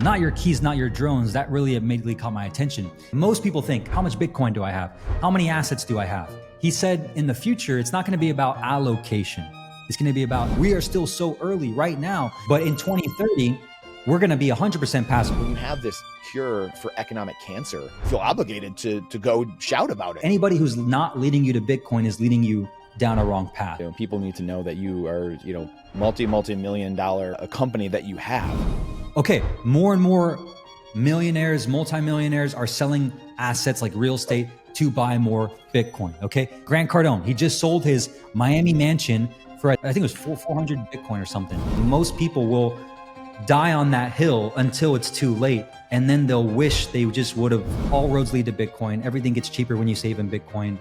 not your keys, not your drones, that really immediately caught my attention. Most people think, how much Bitcoin do I have? How many assets do I have? He said in the future, it's not going to be about allocation. It's going to be about, we are still so early right now, but in 2030, we're going to be 100% passive. When you have this cure for economic cancer, you feel obligated to go shout about it. Anybody who's not leading you to Bitcoin is leading you down a wrong path. People need to know that you are, multi-million dollar a company that you have. Okay, more and more millionaires, multimillionaires are selling assets like real estate to buy more Bitcoin, okay? Grant Cardone, he just sold his Miami mansion for, I think it was 400 Bitcoin or something. Most people will die on that hill until it's too late. And then they'll wish they just would have, all roads lead to Bitcoin. Everything gets cheaper when you save in Bitcoin,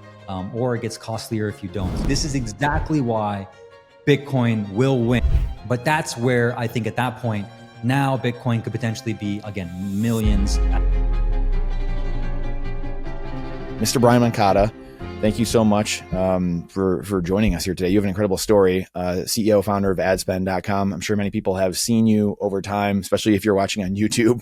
or it gets costlier if you don't. This is exactly why Bitcoin will win. But that's where I think at that point, now Bitcoin could potentially be, again, millions. Mr. Brian Moncada, thank you so much for joining us here today. You have an incredible story, CEO, founder of adspend.com. I'm sure many people have seen you over time, especially if you're watching on YouTube.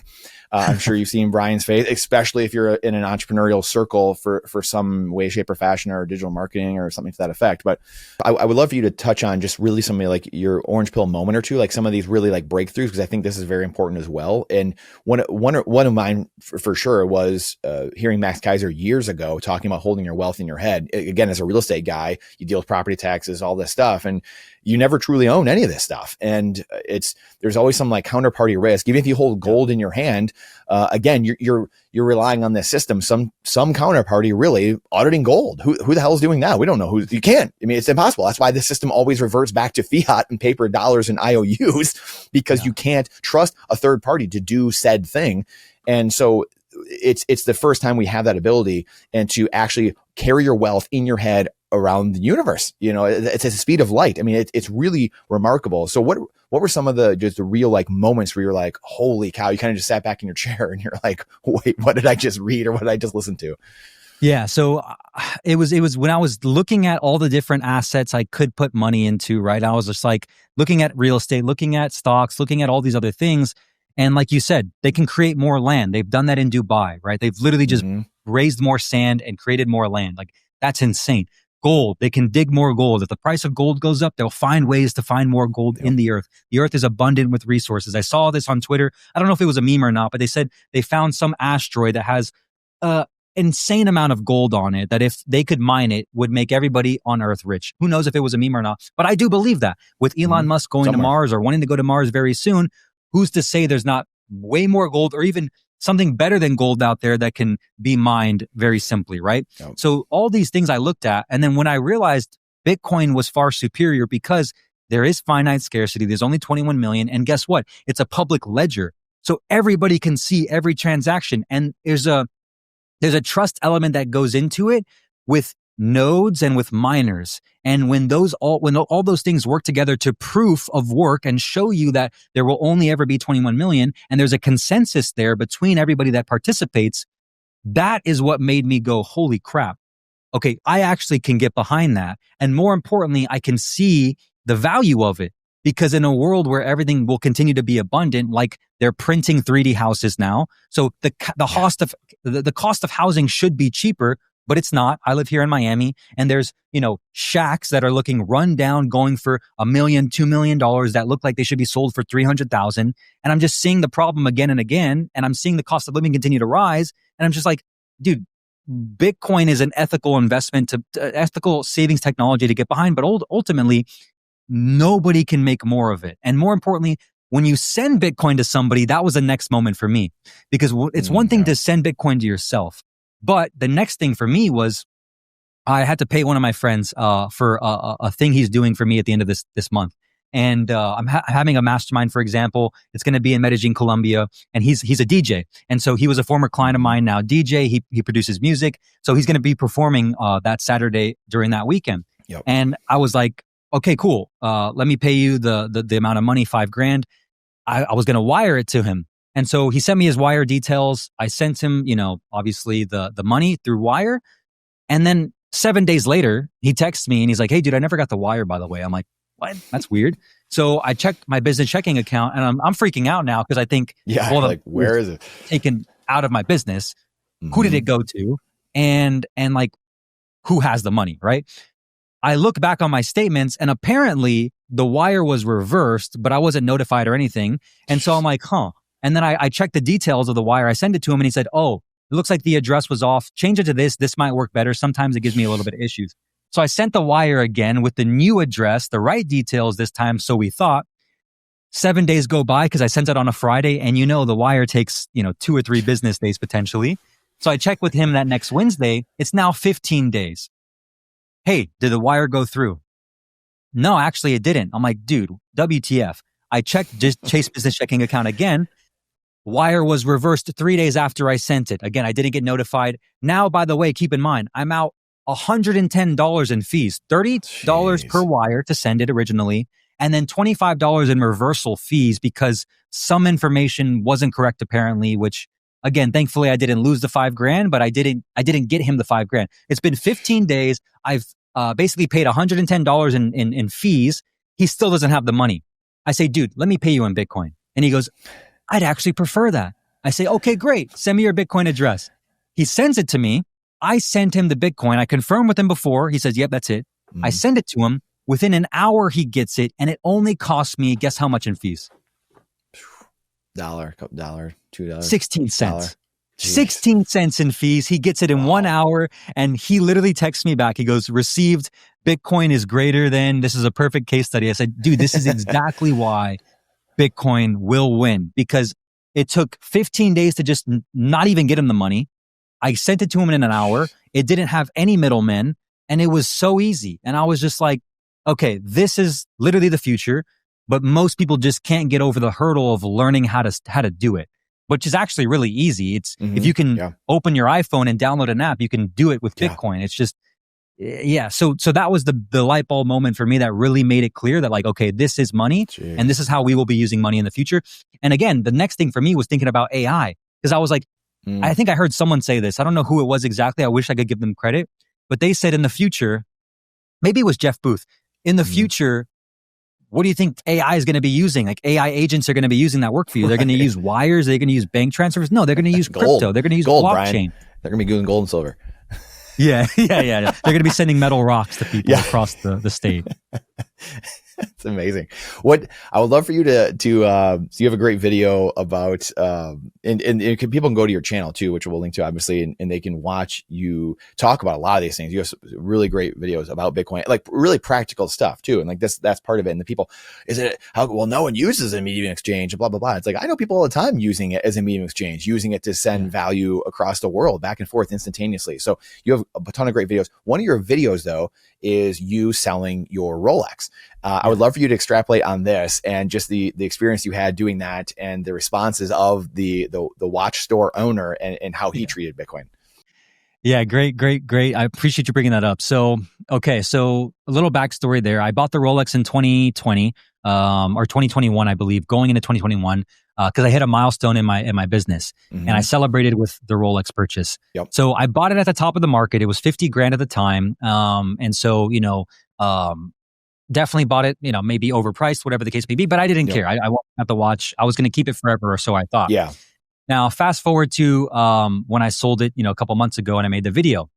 I'm sure you've seen Brian's face, especially if you're in an entrepreneurial circle for some way, shape, or fashion, or digital marketing or something to that effect. But I would love for you to touch on just really something like your orange pill moment or two, like some of these really like breakthroughs, because I think this is very important as well. And one of mine for sure was hearing Max Kaiser years ago talking about holding your wealth in your head. Again, as a real estate guy, you deal with property taxes, all this stuff, and you never truly own any of this stuff. And there's always some like counterparty risk. Even if you hold gold in your hand, again, you're relying on this system. Some counterparty really auditing gold. Who the hell is doing that? We don't know who. You can't. I mean, it's impossible. That's why the system always reverts back to fiat and paper dollars and IOUs, because you can't trust a third party to do said thing. And so it's the first time we have that ability, and to actually carry your wealth in your head around the universe. It's at the speed of light. I mean, it's really remarkable. So what were some of the real like moments where you're like, holy cow, you kind of just sat back in your chair and you're like, wait, what did I just read, or what did I just listen to? Yeah. So it was when I was looking at all the different assets I could put money into, right? I was just like looking at real estate, looking at stocks, looking at all these other things. And like you said, they can create more land. They've done that in Dubai, right? They've literally just raised more sand and created more land. Like, that's insane. Gold, they can dig more gold. If the price of gold goes up, they'll find ways to find more gold in the earth. The earth is abundant with resources. I saw this on Twitter. I don't know if it was a meme or not, but they said they found some asteroid that has an insane amount of gold on it, that if they could mine it, would make everybody on earth rich. Who knows if it was a meme or not? But I do believe that. With Elon Musk going to Mars, or wanting to go to Mars very soon, who's to say there's not way more gold, or even something better than gold out there that can be mined very simply, right? Yep. So all these things I looked at, and then when I realized Bitcoin was far superior because there is finite scarcity, there's only 21 million, and guess what? It's a public ledger. So everybody can see every transaction, and there's a trust element that goes into it with nodes and with miners. And when all those things work together to proof of work and show you that there will only ever be 21 million, and there's a consensus there between everybody that participates, that is what made me go, holy crap. Okay, I actually can get behind that. And more importantly, I can see the value of it, because in a world where everything will continue to be abundant, like they're printing 3D houses now. So the cost of housing should be cheaper, but it's not. I live here in Miami, and there's, shacks that are looking run down, going for $1 million, $2 million, that look like they should be sold for $300,000. And I'm just seeing the problem again and again. And I'm seeing the cost of living continue to rise. And I'm just like, dude, Bitcoin is an ethical investment, ethical savings technology to get behind. But ultimately, nobody can make more of it. And more importantly, when you send Bitcoin to somebody, that was the next moment for me, because it's one thing to send Bitcoin to yourself. But the next thing for me was I had to pay one of my friends for a thing he's doing for me at the end of this month. And I'm having a mastermind, for example. It's going to be in Medellin, Colombia, and he's a DJ. And so he was a former client of mine, now DJ. He produces music. So he's going to be performing that Saturday during that weekend. Yep. And I was like, okay, cool. Let me pay you the amount of money, $5,000. I was going to wire it to him. And so he sent me his wire details. I sent him, obviously the money through wire. And then 7 days later, he texts me and he's like, hey, dude, I never got the wire, by the way. I'm like, what? That's weird. So I checked my business checking account, and I'm freaking out now because I think, well, like, where is it taken out of my business? Mm-hmm. Who did it go to? And like, who has the money, right? I look back on my statements, and apparently the wire was reversed, but I wasn't notified or anything. And so I'm like, huh. And then I checked the details of the wire. I sent it to him, and he said, oh, it looks like the address was off. Change it to this. This might work better. Sometimes it gives me a little bit of issues. So I sent the wire again with the new address, the right details this time. So we thought. 7 days go by because I sent it on a Friday, and the wire takes 2 or 3 business days potentially. So I checked with him that next Wednesday. It's now 15 days. Hey, did the wire go through? No, actually it didn't. I'm like, dude, WTF? I checked just Chase business checking account again. Wire was reversed 3 days after I sent it. Again, I didn't get notified. Now, by the way, keep in mind, I'm out $110 in fees, $30 per wire to send it originally, and then $25 in reversal fees because some information wasn't correct apparently, which again, thankfully I didn't lose the $5,000, but I didn't get him the $5,000. It's been 15 days. I've basically paid $110 in fees. He still doesn't have the money. I say, dude, let me pay you in Bitcoin. And he goes, I'd actually prefer that. I say, okay, great. Send me your Bitcoin address. He sends it to me. I send him the Bitcoin. I confirmed with him before. He says, yep, that's it. I send it to him. Within an hour, he gets it. And it only costs me, guess how much in fees? $2, 16 cents. 16 cents in fees. He gets it in 1 hour. And he literally texts me back. He goes, received, Bitcoin is greater than, this is a perfect case study. I said, dude, this is exactly why Bitcoin will win, because it took 15 days to just not even get him the money. I sent it to him in an hour. It didn't have any middlemen, and it was so easy. And I was just like, okay, this is literally the future, but most people just can't get over the hurdle of learning how to do it, which is actually really easy. It's if you can open your iPhone and download an app, you can do it with Bitcoin. It's just, So that was the light bulb moment for me that really made it clear that like, okay, this is money and this is how we will be using money in the future. And again, the next thing for me was thinking about AI, because I was like, I think I heard someone say this. I don't know who it was exactly. I wish I could give them credit, but they said in the future, maybe it was Jeff Booth. In the future, what do you think AI is going to be using? Like AI agents are going to be using that work for you. They're going to use wires. They're going to use bank transfers. No, they're going to use crypto. They're going to use gold, blockchain. Brian. They're going to be doing gold and silver. Yeah. They're going to be sending metal rocks to people across the state. It's amazing. What I would love for you to so you have a great video about, and people can go to your channel too, which we'll link to obviously, and they can watch you talk about a lot of these things. You have some really great videos about Bitcoin, like really practical stuff too. And like that's part of it. And the people, no one uses a medium exchange, blah, blah, blah. It's like, I know people all the time using it as a medium exchange, using it to send value across the world back and forth instantaneously. So you have a ton of great videos. One of your videos though, is you selling your Rolex. I would love for you to extrapolate on this and just the experience you had doing that and the responses of the watch store owner and how he treated Bitcoin. Yeah, great. I appreciate you bringing that up. So a little backstory there. I bought the Rolex in 2020 or 2021, I believe, going into 2021 because I hit a milestone in my business, and I celebrated with the Rolex purchase. Yep. So I bought it at the top of the market. It was $50,000 at the time, and so definitely bought it. Maybe overpriced, whatever the case may be. But I didn't care. I wanted to have the watch. I was going to keep it forever, or so I thought. Yeah. Now, fast forward to when I sold it, a couple months ago, and I made the video.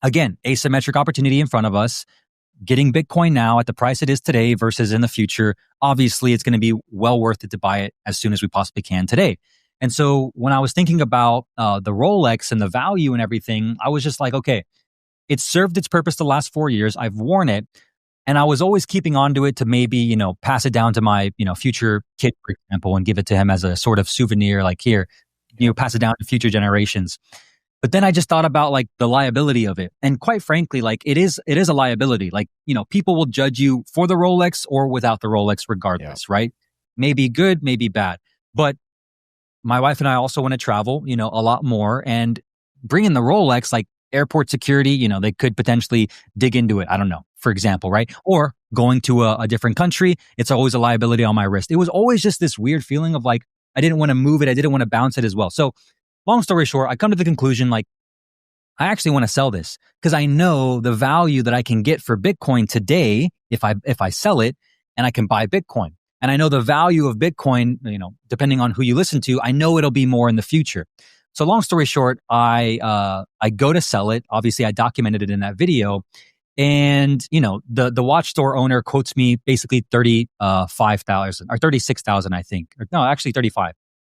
Again, asymmetric opportunity in front of us. Getting Bitcoin now at the price it is today versus in the future. Obviously, it's going to be well worth it to buy it as soon as we possibly can today. And so when I was thinking about the Rolex and the value and everything, I was just like, okay, it served its purpose the last 4 years. I've worn it. And I was always keeping onto it to maybe, pass it down to my, future kid, for example, and give it to him as a sort of souvenir, like here, pass it down to future generations. But then I just thought about like the liability of it. And quite frankly, like it is a liability. Like, people will judge you for the Rolex or without the Rolex regardless, right? Maybe good, maybe bad. But my wife and I also want to travel, a lot more, and bringing the Rolex, like airport security, they could potentially dig into it. I don't know, for example, right? Or going to a different country, it's always a liability on my wrist. It was always just this weird feeling of like, I didn't want to move it. I didn't want to bounce it as well. So long story short, I come to the conclusion, like, I actually want to sell this because I know the value that I can get for Bitcoin today if I sell it and I can buy Bitcoin. And I know the value of Bitcoin, depending on who you listen to, I know it'll be more in the future. So long story short, I go to sell it. Obviously, I documented it in that video. And, the watch store owner quotes me basically 35,000 or 36,000, I think. No, actually 35.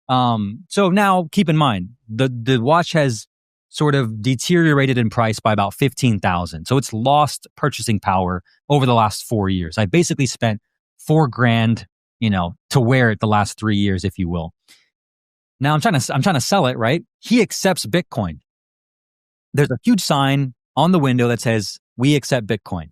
So now keep in mind, the watch has sort of deteriorated in price by about 15,000. So it's lost purchasing power over the last 4 years. I basically spent $4,000, to wear it the last 3 years, if you will. Now I'm trying to sell it, right? He accepts Bitcoin. There's a huge sign on the window that says, "We accept Bitcoin."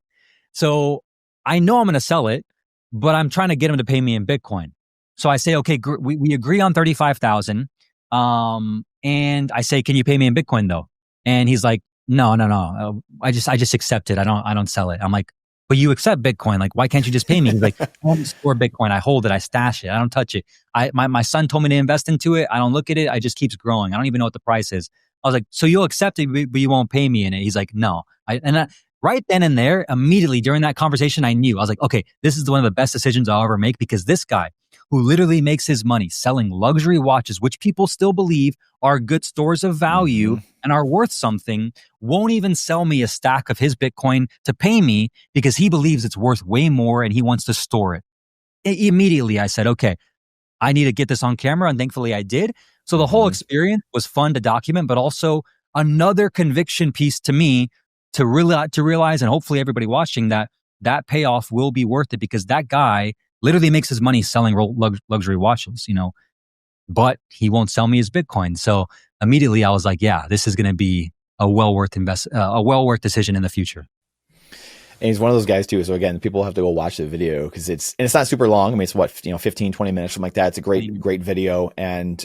So I know I'm going to sell it, but I'm trying to get him to pay me in Bitcoin. So I say, okay, we agree on 35,000. And I say, "Can you pay me in Bitcoin though?" And he's like, no. I just accept it. I don't sell it. I'm like, "But you accept Bitcoin. Like, why can't you just pay me?" He's like, "I don't store Bitcoin. I hold it. I stash it. I don't touch it. My son told me to invest into it. I don't look at it. It just keeps growing. I don't even know what the price is." I was like, "So you'll accept it, but you won't pay me in it?" He's like, "No." Right then and there, immediately during that conversation, I knew. I was like, okay, this is one of the best decisions I'll ever make, because this guy who literally makes his money selling luxury watches, which people still believe are good stores of value and are worth something, won't even sell me a stack of his Bitcoin to pay me because he believes it's worth way more and he wants to store it. Immediately, I said, okay, I need to get this on camera. And thankfully I did. So the whole experience was fun to document, but also another conviction piece to me to realize, and hopefully everybody watching, that payoff will be worth it, because that guy literally makes his money selling luxury watches, but he won't sell me his Bitcoin. So immediately I was like, yeah, this is going to be a well worth decision in the future. And he's one of those guys too. So again, people have to go watch the video because it's not super long. I mean, it's what, 15, 20 minutes, something like that. It's a great video. And,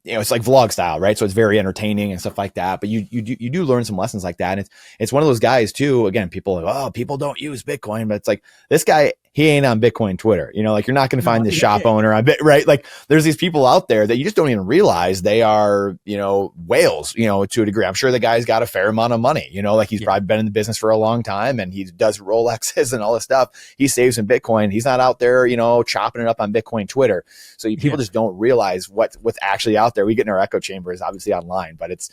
it's like vlog style, right? So it's very entertaining and stuff like that, but you do learn some lessons like that. And it's one of those guys too. Again, people are like, "Oh, people don't use Bitcoin," but it's like, this guy, he ain't on Bitcoin Twitter. Like, you're not going to find this shop owner on Bit, right? Like, there's these people out there that you just don't even realize they are, whales, to a degree. I'm sure the guy's got a fair amount of money, like he's probably been in the business for a long time and he does Rolexes and all this stuff. He saves in Bitcoin. He's not out there, chopping it up on Bitcoin Twitter. So people just don't realize what's actually out there. We get in our echo chambers, obviously online, but it's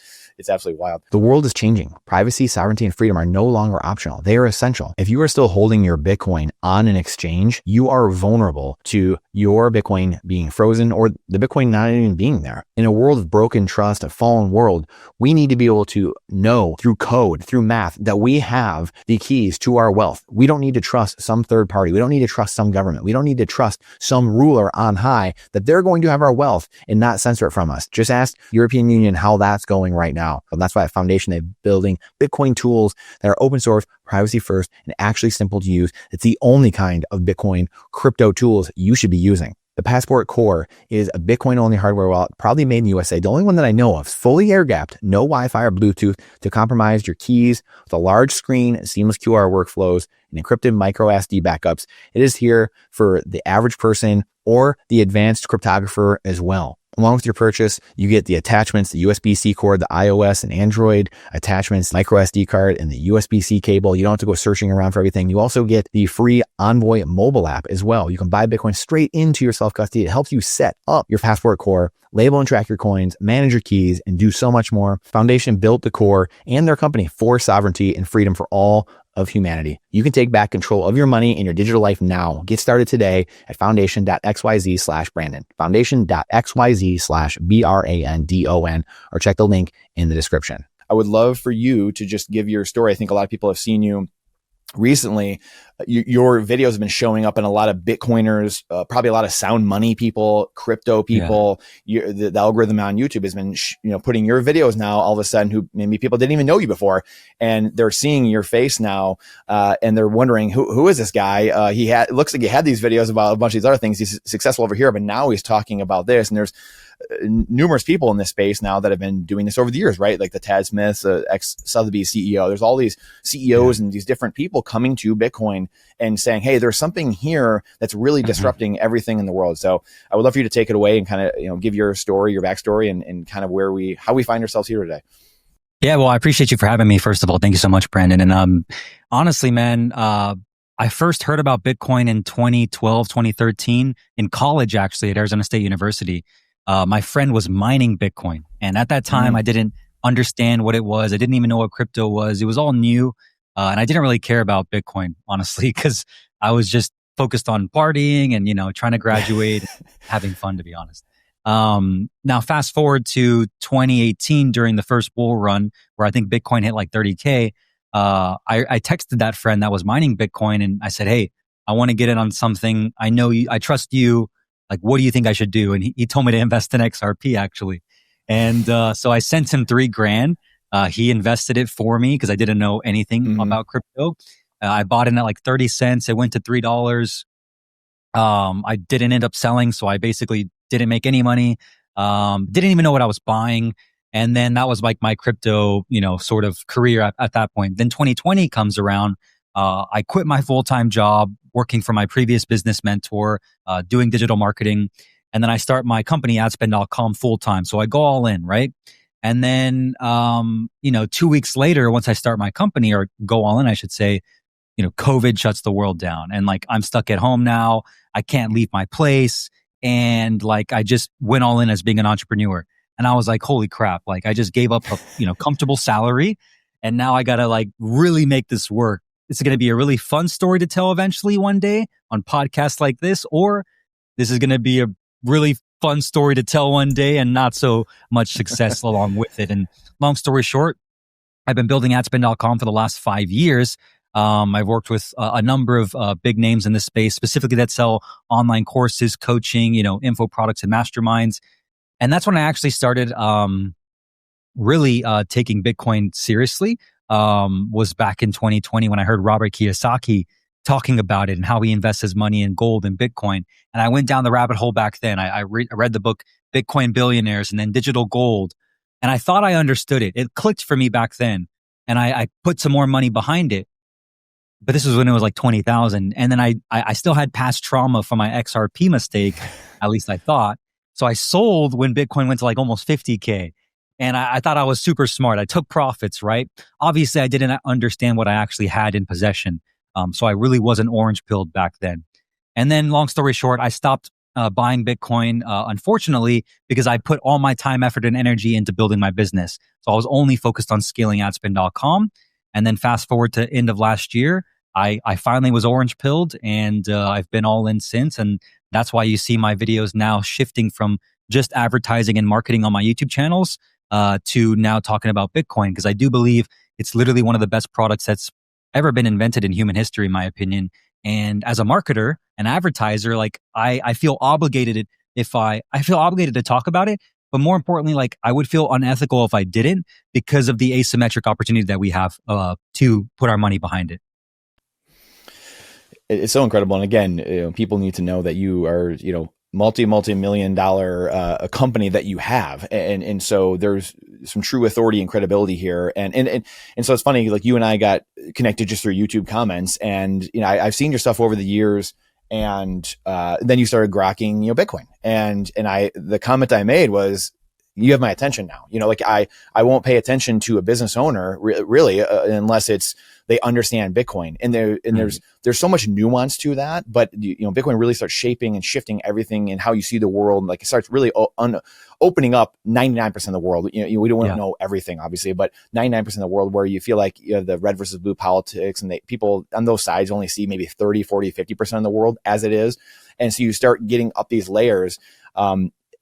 absolutely wild. The world is changing. Privacy, sovereignty, and freedom are no longer optional. They are essential. If you are still holding your Bitcoin on an exchange, you are vulnerable to your Bitcoin being frozen or the Bitcoin not even being there. In a world of broken trust, a fallen world, we need to be able to know through code, through math, that we have the keys to our wealth. We don't need to trust some third party. We don't need to trust some government. We don't need to trust some ruler on high that they're going to have our wealth and not censor it from us. Just ask European Union how that's going right now. And that's why at Foundation, they're building Bitcoin tools that are open source, privacy first, and actually simple to use. It's the only kind of Bitcoin crypto tools you should be using. The Passport Core is a Bitcoin-only hardware wallet, probably made in the USA. The only one that I know of, fully air-gapped, no Wi-Fi or Bluetooth to compromise your keys, with a large screen, seamless QR workflows, and encrypted micro SD backups. It is here for the average person or the advanced cryptographer as well. Along with your purchase, you get the attachments, the USB-C cord, the iOS and Android attachments, micro SD card, and the USB-C cable. You don't have to go searching around for everything. You also get the free Envoy mobile app as well. You can buy Bitcoin straight into your self-custody. It helps you set up your Passport Core, label and track your coins, manage your keys, and do so much more. Foundation built the core and their company for sovereignty and freedom for all of humanity. You can take back control of your money and your digital life now. Get started today at foundation.xyz/Brandon, foundation.xyz/BRANDON, or check the link in the description. I would love for you to just give your story. I think a lot of people have seen you recently. Your videos have been showing up in a lot of Bitcoiners, probably a lot of sound money people, crypto people. The algorithm on YouTube has been, putting your videos now all of a sudden, who maybe people didn't even know you before, and they're seeing your face now, and they're wondering who is this guy? It looks like he had these videos about a bunch of these other things. He's successful over here, but now he's talking about this. And there's numerous people in this space now that have been doing this over the years, right? Like the Tad Smith, ex-Sotheby's CEO. There's all these CEOs and these different people coming to Bitcoin and saying, hey, there's something here that's really disrupting everything in the world. So I would love for you to take it away and kind of, give your story, your backstory, and kind of how we find ourselves here today. Yeah, well, I appreciate you for having me. First of all, thank you so much, Brandon. And honestly, man, I first heard about Bitcoin in 2012, 2013 in college, actually, at Arizona State University. My friend was mining Bitcoin. And at that time, I didn't understand what it was. I didn't even know what crypto was. It was all new. And I didn't really care about Bitcoin, honestly, because I was just focused on partying and, trying to graduate, having fun, to be honest. Now fast forward to 2018 during the first bull run where I think Bitcoin hit like 30K. I texted that friend that was mining Bitcoin and I said, hey, I want to get in on something. I know you, I trust you. Like, what do you think I should do? And he told me to invest in XRP actually. And, so I sent him $3,000. He invested it for me because I didn't know anything about crypto. I bought in at like 30 cents. It went to $3. I didn't end up selling. So I basically didn't make any money. Didn't even know what I was buying. And then that was like my crypto, sort of career at that point. Then 2020 comes around. I quit my full-time job working for my previous business mentor, doing digital marketing. And then I start my company, adspend.com, full-time. So I go all in, right? And then, 2 weeks later, once I start my company, or go all in, I should say, COVID shuts the world down. And like, I'm stuck at home now. I can't leave my place. And like, I just went all in as being an entrepreneur. And I was like, holy crap. Like, I just gave up a, comfortable salary. And now I got to like really make this work. It's going to be a really fun story to tell eventually one day on podcasts like this, or this is going to be a really fun story to tell one day and not so much success along with it. And long story short, I've been building adspend.com for the last 5 years. I've worked with a number of big names in this space, specifically that sell online courses, coaching, info products and masterminds. And that's when I actually started really taking Bitcoin seriously. Was back in 2020 when I heard Robert Kiyosaki talking about it and how he invests his money in gold and Bitcoin. And I went down the rabbit hole back then. I read the book Bitcoin Billionaires and then Digital Gold. And I thought I understood it. It clicked for me back then. And I put some more money behind it. But this was when it was like 20,000. And then I still had past trauma from my XRP mistake, at least I thought. So I sold when Bitcoin went to like almost 50K. And I thought I was super smart. I took profits, right? Obviously, I didn't understand what I actually had in possession. So I really wasn't orange pilled back then. And then long story short, I stopped buying Bitcoin, unfortunately, because I put all my time, effort, and energy into building my business. So I was only focused on scaling adspend.com. And then fast forward to end of last year, I finally was orange pilled and I've been all in since. And that's why you see my videos now shifting from just advertising and marketing on my YouTube channels to now talking about Bitcoin, because I do believe it's literally one of the best products that's ever been invented in human history, in my opinion. And as a marketer and advertiser, like I feel obligated I feel obligated to talk about it. But more importantly, like I would feel unethical if I didn't, because of the asymmetric opportunity that we have to put our money behind it. It's so incredible. And again, people need to know that you are, multi-million dollar a company that you have. And so there's some true authority and credibility here. And so it's funny, like you and I got connected just through YouTube comments, and, I've seen your stuff over the years, and then you started grokking, Bitcoin. And the comment I made was, you have my attention now. Like I won't pay attention to a business owner really unless they understand Bitcoin. And there's so much nuance to that, but Bitcoin really starts shaping and shifting everything in how you see the world. Like it starts really opening up 99% of the world. We don't want to know everything, obviously, but 99% of the world, where you feel like the red versus blue politics, and people on those sides only see maybe 30, 40, 50% of the world as it is. And so you start getting up these layers.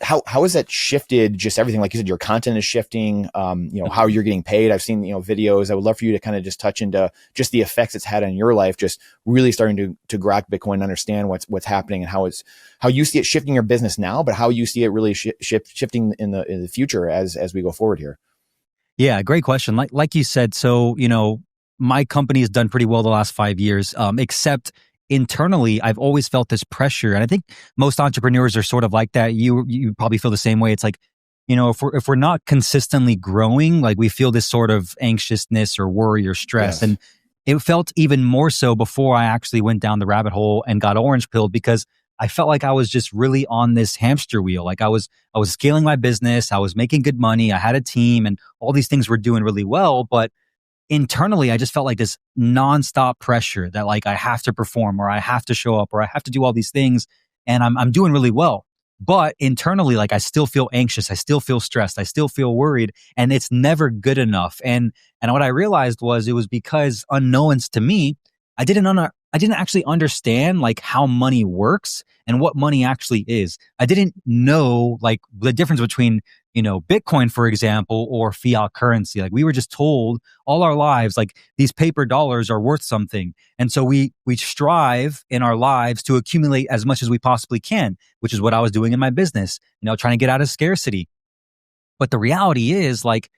How has that shifted just everything? Like you said, your content is shifting, how you're getting paid. I've seen, videos. I would love for you to kind of just touch into just the effects it's had on your life, just really starting to grok Bitcoin and understand what's happening, and how you see it shifting your business now, but how you see it really shifting in the future as we go forward here. Yeah, great question. Like you said, so, my company has done pretty well the last 5 years, except internally, I've always felt this pressure. And I think most entrepreneurs are sort of like that. You probably feel the same way. It's like, if we're not consistently growing, like we feel this sort of anxiousness or worry or stress. Yes. And it felt even more so before I actually went down the rabbit hole and got orange pilled, because I felt like I was just really on this hamster wheel. Like I was scaling my business. I was making good money. I had a team and all these things were doing really well, but internally, I just felt like this nonstop pressure that like I have to perform or I have to show up or I have to do all these things. And I'm doing really well. But internally, like I still feel anxious. I still feel stressed. I still feel worried, and it's never good enough. And what I realized was it was because unknowns to me, I didn't actually understand like how money works and what money actually is. I didn't know like the difference between, Bitcoin, for example, or fiat currency. Like we were just told all our lives, like these paper dollars are worth something. And so we strive in our lives to accumulate as much as we possibly can, which is what I was doing in my business, trying to get out of scarcity. But the reality is like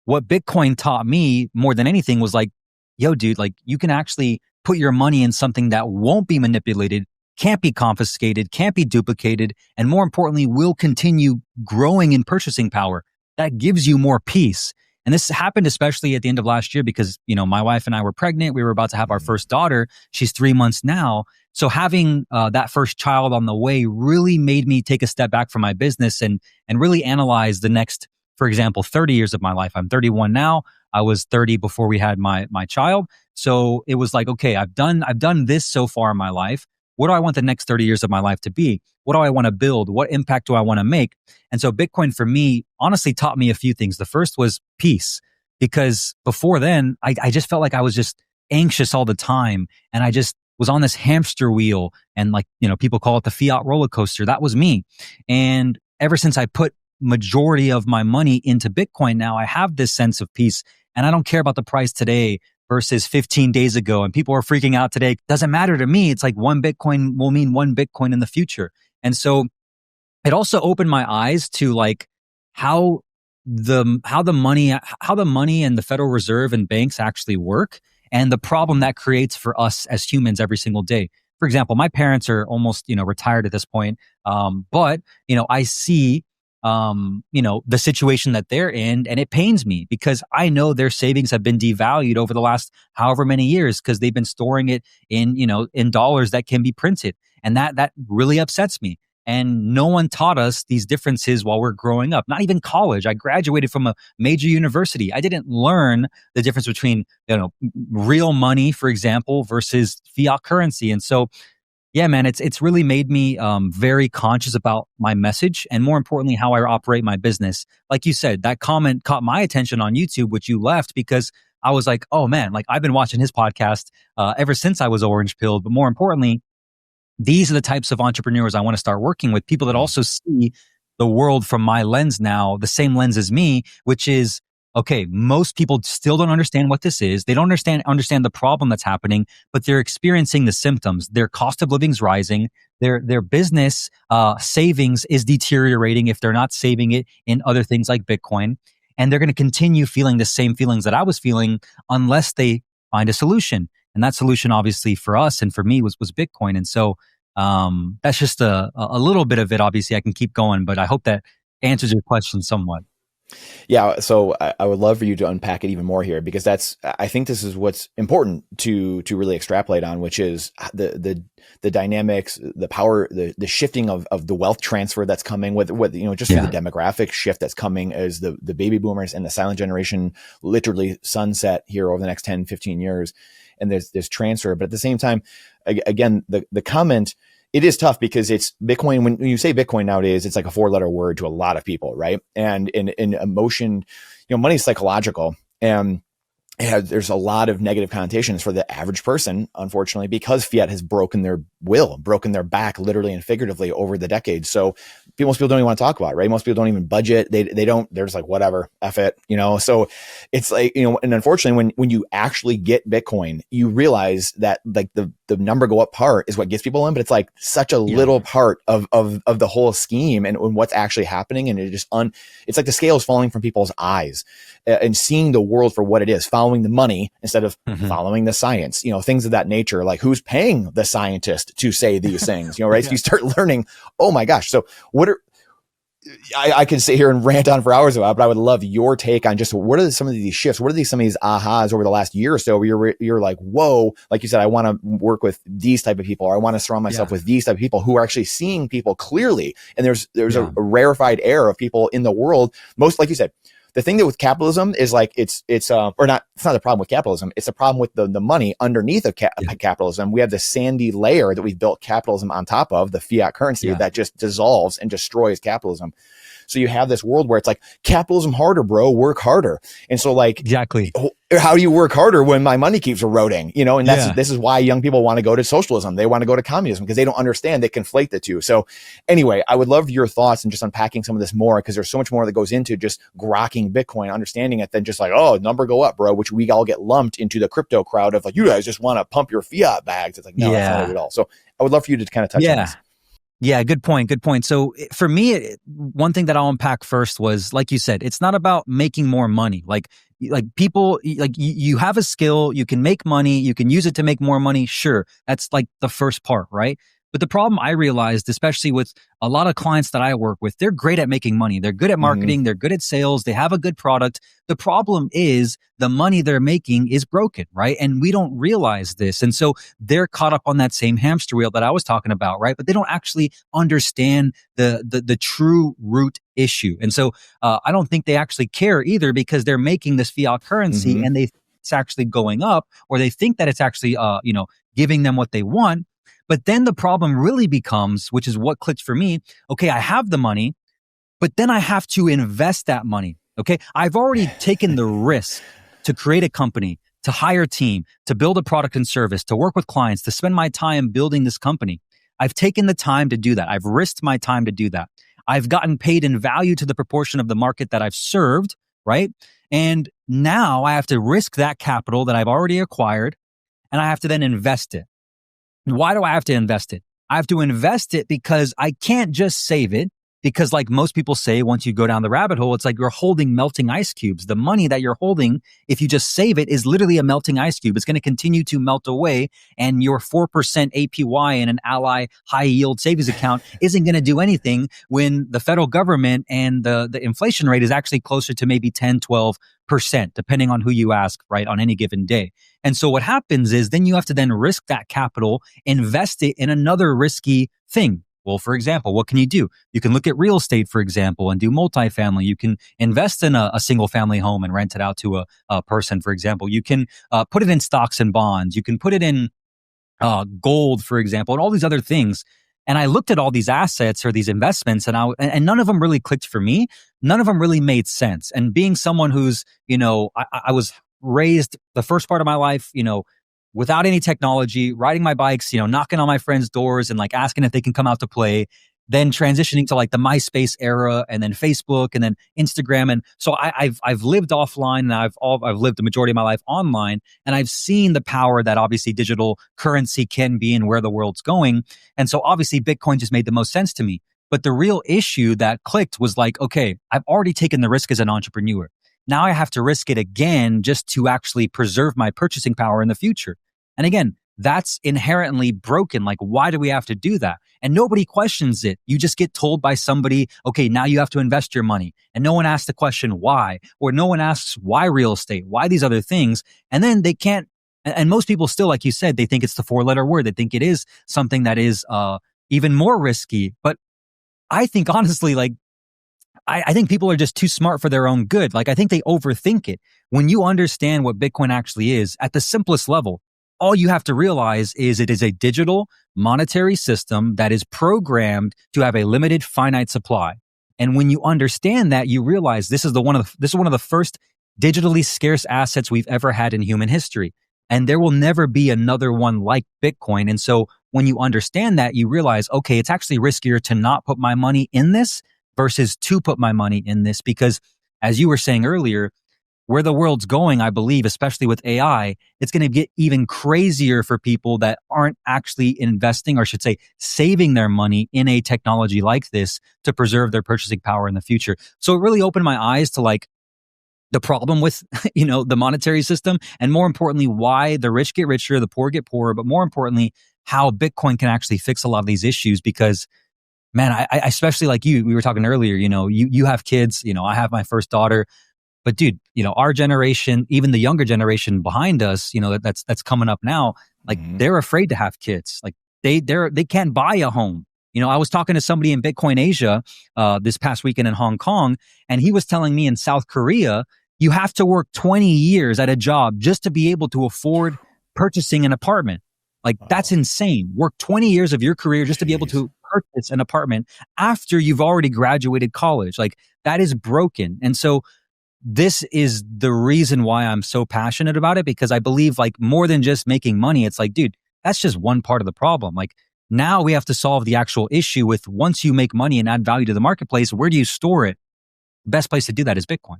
what Bitcoin taught me more than anything was like, yo, dude, like you can actually put your money in something that won't be manipulated, can't be confiscated, can't be duplicated, and more importantly, will continue growing in purchasing power. That gives you more peace. And this happened especially at the end of last year because, my wife and I were pregnant. We were about to have our first daughter. She's 3 months now. So having that first child on the way really made me take a step back from my business and really analyze the next, for example, 30 years of my life. I'm 31 now. I was 30 before we had my child. So it was like, okay, I've done this so far in my life. What do I want the next 30 years of my life to be? What do I want to build? What impact do I want to make? And so Bitcoin for me honestly taught me a few things. The first was peace, because before then I just felt like I was just anxious all the time. And I just was on this hamster wheel, and like, people call it the fiat roller coaster. That was me. And ever since I put majority of my money into Bitcoin, now I have this sense of peace, and I don't care about the price today versus 15 days ago. And people are freaking out today. Doesn't matter to me. It's like one Bitcoin will mean one Bitcoin in the future. And so it also opened my eyes to like how the money and the Federal Reserve and banks actually work, and the problem that creates for us as humans every single day. For example, my parents are almost, retired at this point. But I see the situation that they're in, and it pains me because I know their savings have been devalued over the last however many years because they've been storing it in dollars that can be printed. And that really upsets me. And no one taught us these differences while we're growing up, not even college. I graduated from a major university. I didn't learn the difference between, real money, for example, versus fiat currency. And so, yeah, man, it's really made me very conscious about my message, and more importantly, how I operate my business. Like you said, that comment caught my attention on YouTube, which you left because I was like, oh man, like I've been watching his podcast ever since I was orange pilled. But more importantly, these are the types of entrepreneurs I want to start working with, people that also see the world from my lens now, the same lens as me, which is, okay, most people still don't understand what this is. They don't understand the problem that's happening, but they're experiencing the symptoms. Their cost of living's rising. Their business savings is deteriorating if they're not saving it in other things like Bitcoin. And they're going to continue feeling the same feelings that I was feeling unless they find a solution. And that solution, obviously, for us and for me was Bitcoin. And so that's just a little bit of it. Obviously, I can keep going, but I hope that answers your question somewhat. Yeah. So I would love for you to unpack it even more here, because I think this is what's important to really extrapolate on, which is the dynamics, the power, the shifting of the wealth transfer that's coming with just through the demographic shift that's coming as the baby boomers and the silent generation literally sunset here over the next 10, 15 years. And there's transfer. But at the same time, again, the comment, it is tough because it's Bitcoin. When you say Bitcoin nowadays, it's like a 4-letter word to a lot of people, right? And in emotion, money is psychological, and there's a lot of negative connotations for the average person, unfortunately, because fiat has broken their back, literally and figuratively, over the decades. So most people don't even want to talk about it, right? Most people don't even budget. They're just like, whatever, F it, So it's like, and unfortunately, when you actually get Bitcoin, you realize that like the number go up part is what gets people in, but it's like such a little part of the whole scheme and what's actually happening. And it's like the scales falling from people's eyes and seeing the world for what it is, following the money instead of following the science, things of that nature, like who's paying the scientist to say these things, right? So you start learning, oh my gosh. So I could sit here and rant on for hours about it, but I would love your take on just what are some of these shifts? What are some of these ahas over the last year or so where you're like, whoa, like you said, I want to work with these type of people, or I want to surround myself with these type of people who are actually seeing people clearly. And there's a rarefied air of people in the world. Most, like you said, the thing that with capitalism is like, it's not the problem with capitalism. It's a problem with the money underneath of capitalism. We have the sandy layer that we've built capitalism on top of, the fiat currency that just dissolves and destroys capitalism. So you have this world where it's like, capitalism harder, bro, work harder. And so like, exactly, how do you work harder when my money keeps eroding? You know, and this is why young people want to go to socialism. They want to go to communism because they don't understand. They conflate the two. So anyway, I would love your thoughts and just unpacking some of this more, because there's so much more that goes into just grokking Bitcoin, understanding it, than just like, oh, number go up, bro, which we all get lumped into the crypto crowd of like, you guys just want to pump your fiat bags. It's like, no, that's not it at all. So I would love for you to kind of touch on this. Yeah, good point. Good point. So for me, one thing that I'll unpack first was, like you said, it's not about making more money. Like people, like you have a skill, you can make money, you can use it to make more money. Sure. That's like the first part, right? But the problem I realized, especially with a lot of clients that I work with, they're great at making money. They're good at marketing. They're good at sales. They have a good product. The problem is the money they're making is broken, right? And we don't realize this. And so they're caught up on that same hamster wheel that I was talking about, right? But they don't actually understand the true root issue. And so I don't think they actually care either, because they're making this fiat currency and they think it's actually going up, or they think that it's actually giving them what they want. But then the problem really becomes, which is what clicked for me. Okay, I have the money, but then I have to invest that money. Okay, I've already taken the risk to create a company, to hire a team, to build a product and service, to work with clients, to spend my time building this company. I've taken the time to do that. I've risked my time to do that. I've gotten paid in value to the proportion of the market that I've served, right? And now I have to risk that capital that I've already acquired, and I have to then invest it. Why do I have to invest it? I have to invest it because I can't just save it, because like most people say, once you go down the rabbit hole, it's like you're holding melting ice cubes. The money that you're holding, if you just save it, is literally a melting ice cube. It's going to continue to melt away, and your 4% APY in an Ally high yield savings account isn't going to do anything when the federal government and the inflation rate is actually closer to maybe 10, 12%, depending on who you ask, right, on any given day. And so what happens is then you have to then risk that capital, invest it in another risky thing. Well, for example, what can you do? You can look at real estate, for example, and do multifamily. You can invest in a single family home and rent it out to a person, for example. You can put it in stocks and bonds. You can put it in gold, for example, and all these other things. And I looked at all these assets or these investments, and none of them really clicked for me. None of them really made sense. And being someone who's, I was raised the first part of my life, without any technology, riding my bikes, knocking on my friends' doors and like asking if they can come out to play, then transitioning to like the MySpace era, and then Facebook, and then Instagram. And so I've lived offline, and I've lived the majority of my life online, and I've seen the power that obviously digital currency can be and where the world's going. And so obviously Bitcoin just made the most sense to me. But the real issue that clicked was like, okay, I've already taken the risk as an entrepreneur. Now I have to risk it again just to actually preserve my purchasing power in the future. And again, that's inherently broken. Like, why do we have to do that? And nobody questions it. You just get told by somebody, okay, now you have to invest your money. And no one asks the question why, or no one asks why real estate, why these other things. And then they can't, and most people still, like you said, they think it's the 4-letter word. They think it is something that is even more risky. But I think honestly, like, I think people are just too smart for their own good. Like, I think they overthink it. When you understand what Bitcoin actually is at the simplest level, all you have to realize is it is a digital monetary system that is programmed to have a limited finite supply. And when you understand that, you realize this is one of the first digitally scarce assets we've ever had in human history. And there will never be another one like Bitcoin. And so when you understand that, you realize, okay, it's actually riskier to not put my money in this versus to put my money in this. Because as you were saying earlier, where the world's going, I believe, especially with AI, it's going to get even crazier for people that aren't actually investing, or I should say, saving their money in a technology like this to preserve their purchasing power in the future. So it really opened my eyes to like the problem with, the monetary system, and more importantly, why the rich get richer, the poor get poorer, but more importantly, how Bitcoin can actually fix a lot of these issues. Because man, I especially like you, we were talking earlier, you have kids, I have my first daughter. But dude, our generation, even the younger generation behind us, that's coming up now, like they're afraid to have kids. Like they can't buy a home. I was talking to somebody in Bitcoin Asia this past weekend in Hong Kong, and he was telling me in South Korea, you have to work 20 years at a job just to be able to afford purchasing an apartment. Like, that's insane. Work 20 years of your career just to be able to purchase an apartment after you've already graduated college. Like, that is broken. And so this is the reason why I'm so passionate about it, because I believe, like, more than just making money, it's like, dude, that's just one part of the problem. Like, now we have to solve the actual issue with, once you make money and add value to the marketplace, where do you store it? The best place to do that is Bitcoin.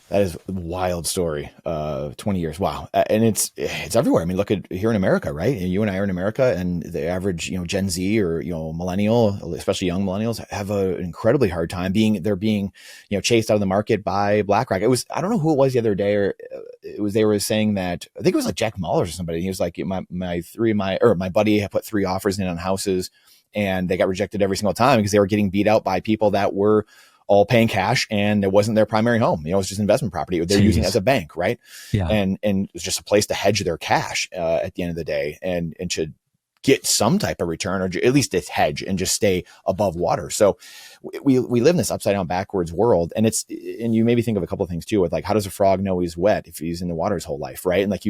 That is a wild story. 20 years. Wow. And it's everywhere. I mean, look at here in America, right? And you and I are in America, and the average, Gen Z or, millennial, especially young millennials, have an incredibly hard time they're being, chased out of the market by BlackRock. It was, I don't know who it was the other day, or they were saying that, I think it was like Jack Mullers or somebody. He was like, my buddy had put 3 offers in on houses, and they got rejected every single time because they were getting beat out by people that were all paying cash, and it wasn't their primary home. It was just investment property. They're using it as a bank, right? Yeah. And it's just a place to hedge their cash at the end of the day, and to get some type of return, or at least to hedge and just stay above water. So we live in this upside down backwards world, and you maybe think of a couple of things too, with like, how does a frog know he's wet if he's in the water his whole life, right? And like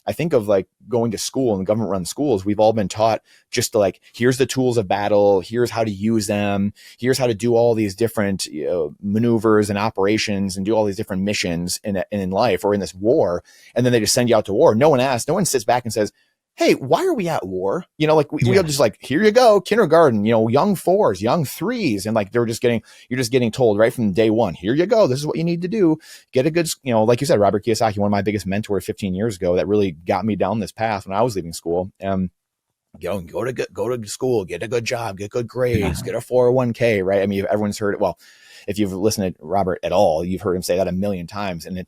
I think of like going to school and government run schools. We've all been taught just to like, here's the tools of battle. Here's how to use them. Here's how to do all these different maneuvers and operations and do all these different missions in life or in this war. And then they just send you out to war. No one sits back and says, hey, why are we at war? We all just like, here you go, kindergarten, young 4s, young 3s. And like, you're just getting told right from day one, here you go. This is what you need to do. Get a good, like you said, Robert Kiyosaki, one of my biggest mentors 15 years ago, that really got me down this path when I was leaving school. Go to school, get a good job, get good grades, get a 401k, right? I mean, everyone's heard it. Well, if you've listened to Robert at all, you've heard him say that a million times. And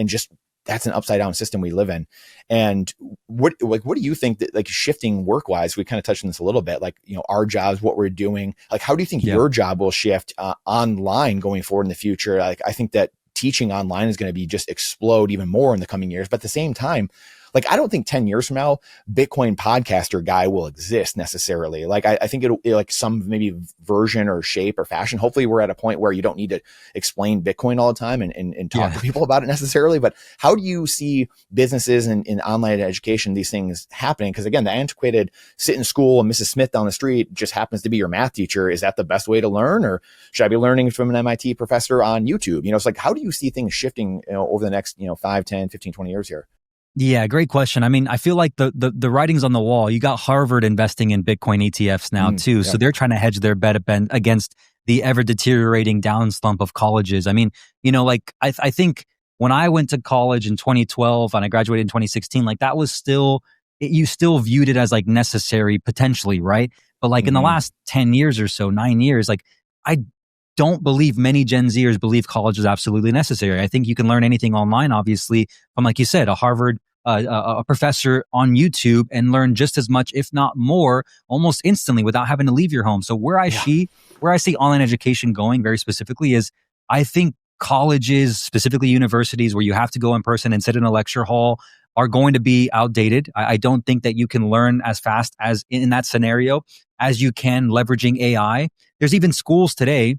just, that's an upside down system we live in. And what do you think that, like, shifting work wise, we kind of touched on this a little bit, like, our jobs, what we're doing, like, how do you think your job will shift online going forward in the future? Like, I think that teaching online is going to be just explode even more in the coming years. But at the same time, like, I don't think 10 years from now, Bitcoin podcaster guy will exist necessarily. Like, I think it'll like some maybe version or shape or fashion. Hopefully we're at a point where you don't need to explain Bitcoin all the time and talk to people about it necessarily. But how do you see businesses and in online education, these things happening? Because again, the antiquated sit in school and Mrs. Smith down the street just happens to be your math teacher. Is that the best way to learn? Or should I be learning from an MIT professor on YouTube? It's like, how do you see things shifting over the next 5, 10, 15, 20 years here? Yeah, great question. I mean, I feel like the writing's on the wall. You got Harvard investing in Bitcoin ETFs now too. So they're trying to hedge their bet against the ever deteriorating down slump of colleges. I mean, like I think when I went to college in 2012 and I graduated in 2016, like that was still, you still viewed it as like necessary potentially, right? But like in the last 10 years or so, 9 years, like I don't believe many Gen Zers believe college is absolutely necessary. I think you can learn anything online, obviously, from, like you said, a Harvard a professor on YouTube, and learn just as much, if not more, almost instantly without having to leave your home. So where I see online education going very specifically is, I think colleges, specifically universities, where you have to go in person and sit in a lecture hall, are going to be outdated. I don't think that you can learn as fast as in that scenario as you can leveraging AI. There's even schools today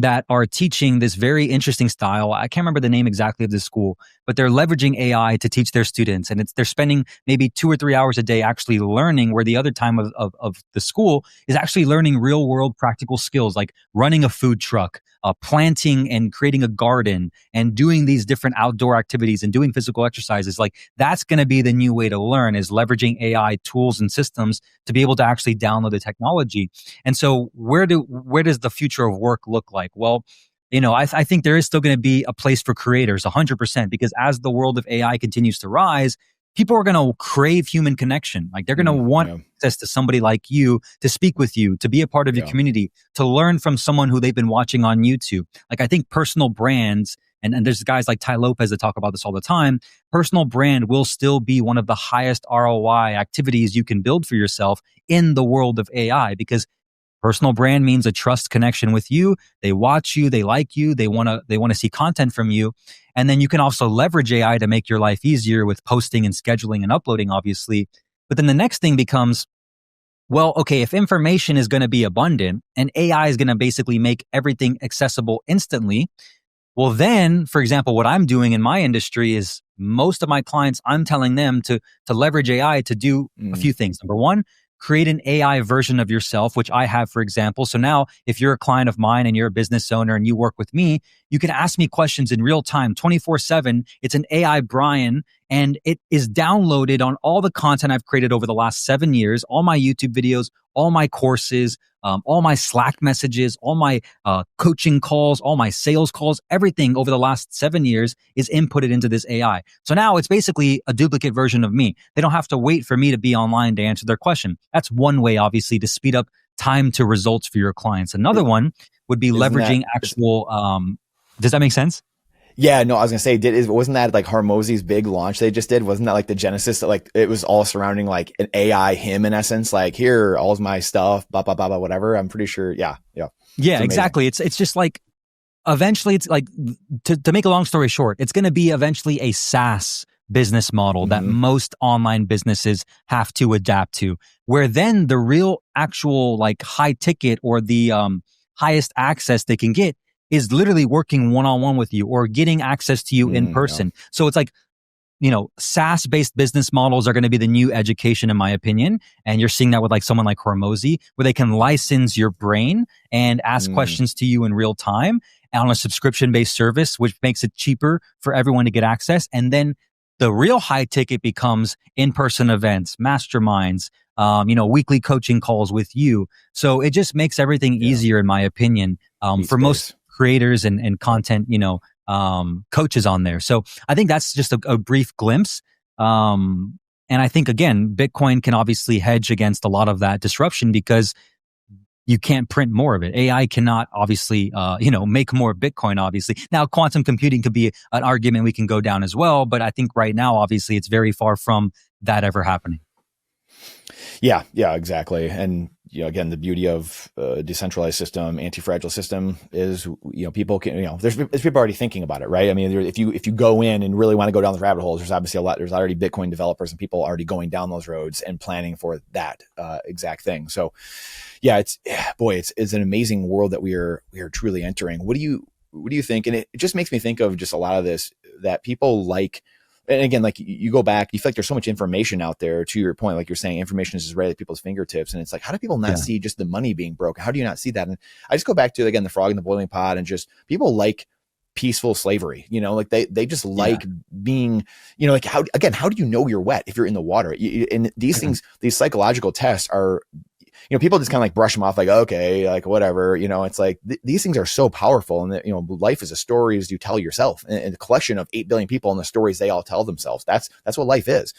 that are teaching this very interesting style. I can't remember the name exactly of this school, but they're leveraging AI to teach their students. And they're spending maybe 2 or 3 hours a day actually learning, where the other time of the school is actually learning real world practical skills, like running a food truck, planting and creating a garden, and doing these different outdoor activities and doing physical exercises. Like, that's going to be the new way to learn, is leveraging AI tools and systems to be able to actually download the technology. And so where does the future of work look like? Well, I think there is still going to be a place for creators 100%, because as the world of AI continues to rise, people are going to crave human connection. Like, they're going to want access to somebody like you, to speak with you, to be a part of your community, to learn from someone who they've been watching on YouTube. Like, I think personal brands, and there's guys like Ty Lopez that talk about this all the time, personal brand will still be one of the highest ROI activities you can build for yourself in the world of AI, because personal brand means a trust connection with you. They watch you, they like you, they want to see content from you. And then you can also leverage AI to make your life easier with posting and scheduling and uploading, obviously. But then the next thing becomes, Well, okay, if information is going to be abundant and AI is going to basically make everything accessible instantly, well, then, for example, what I'm doing in my industry is most of my clients, I'm telling them to leverage AI to do a few things. Number one, create an AI version of yourself, which I have, for example. So now if you're a client of mine and you're a business owner and you work with me, you can ask me questions in real time, 24/7. It's an AI Brian, and it is downloaded on all the content I've created over the last 7 years, all my YouTube videos, all my courses, all my Slack messages, all my coaching calls, all my sales calls, everything over the last 7 years is inputted into this AI. So now it's basically a duplicate version of me. They don't have to wait for me to be online to answer their question. That's one way, obviously, to speed up time to results for your clients. Another one would be leveraging actual, does that make sense? Yeah, no, I was gonna say, wasn't that like Hormozy's big launch they just did? Wasn't that like the genesis that like it was all surrounding like an AI him in essence? Like, here, all's my stuff, blah blah blah blah, whatever. I'm pretty sure. Yeah. Yeah, exactly. It's just like eventually, it's like to make a long story short, it's going to be eventually a SaaS business model that most online businesses have to adapt to, where then the real actual like high ticket or the highest access they can get is literally working one-on-one with you or getting access to you in person. Yeah. So it's like, SaaS-based business models are going to be the new education, in my opinion. And you're seeing that with like someone like Hormozy, where they can license your brain and ask questions to you in real time on a subscription-based service, which makes it cheaper for everyone to get access. And then the real high ticket becomes in-person events, masterminds, weekly coaching calls with you. So it just makes everything easier, in my opinion, for most creators and content, coaches on there. So I think that's just a brief glimpse. And I think, again, Bitcoin can obviously hedge against a lot of that disruption because you can't print more of it. AI cannot obviously, make more Bitcoin, obviously. Now, quantum computing could be an argument we can go down as well. But I think right now, obviously, it's very far from that ever happening. Yeah, exactly. And again, the beauty of a decentralized system, anti-fragile system is, people can, there's people already thinking about it, right? I mean, if you go in and really want to go down the rabbit holes, there's obviously there's already Bitcoin developers and people already going down those roads and planning for that exact thing. So yeah, it's an amazing world that we are truly entering. What do you think? And it just makes me think of just a lot of this that people like. And again, like you go back, you feel like there's so much information out there. To your point, like you're saying, information is just right at people's fingertips. And it's like, how do people not see just the money being broken? How do you not see that? And I just go back to, again, the frog in the boiling pot, and just people like peaceful slavery, like they just like being, like how do you know you're wet if you're in the water? And these things, these psychological tests are, people just kind of like brush them off like, okay, like whatever, it's like these things are so powerful. And that, life is a story as you tell yourself, and a collection of 8 billion people and the stories they all tell themselves. That's what life is.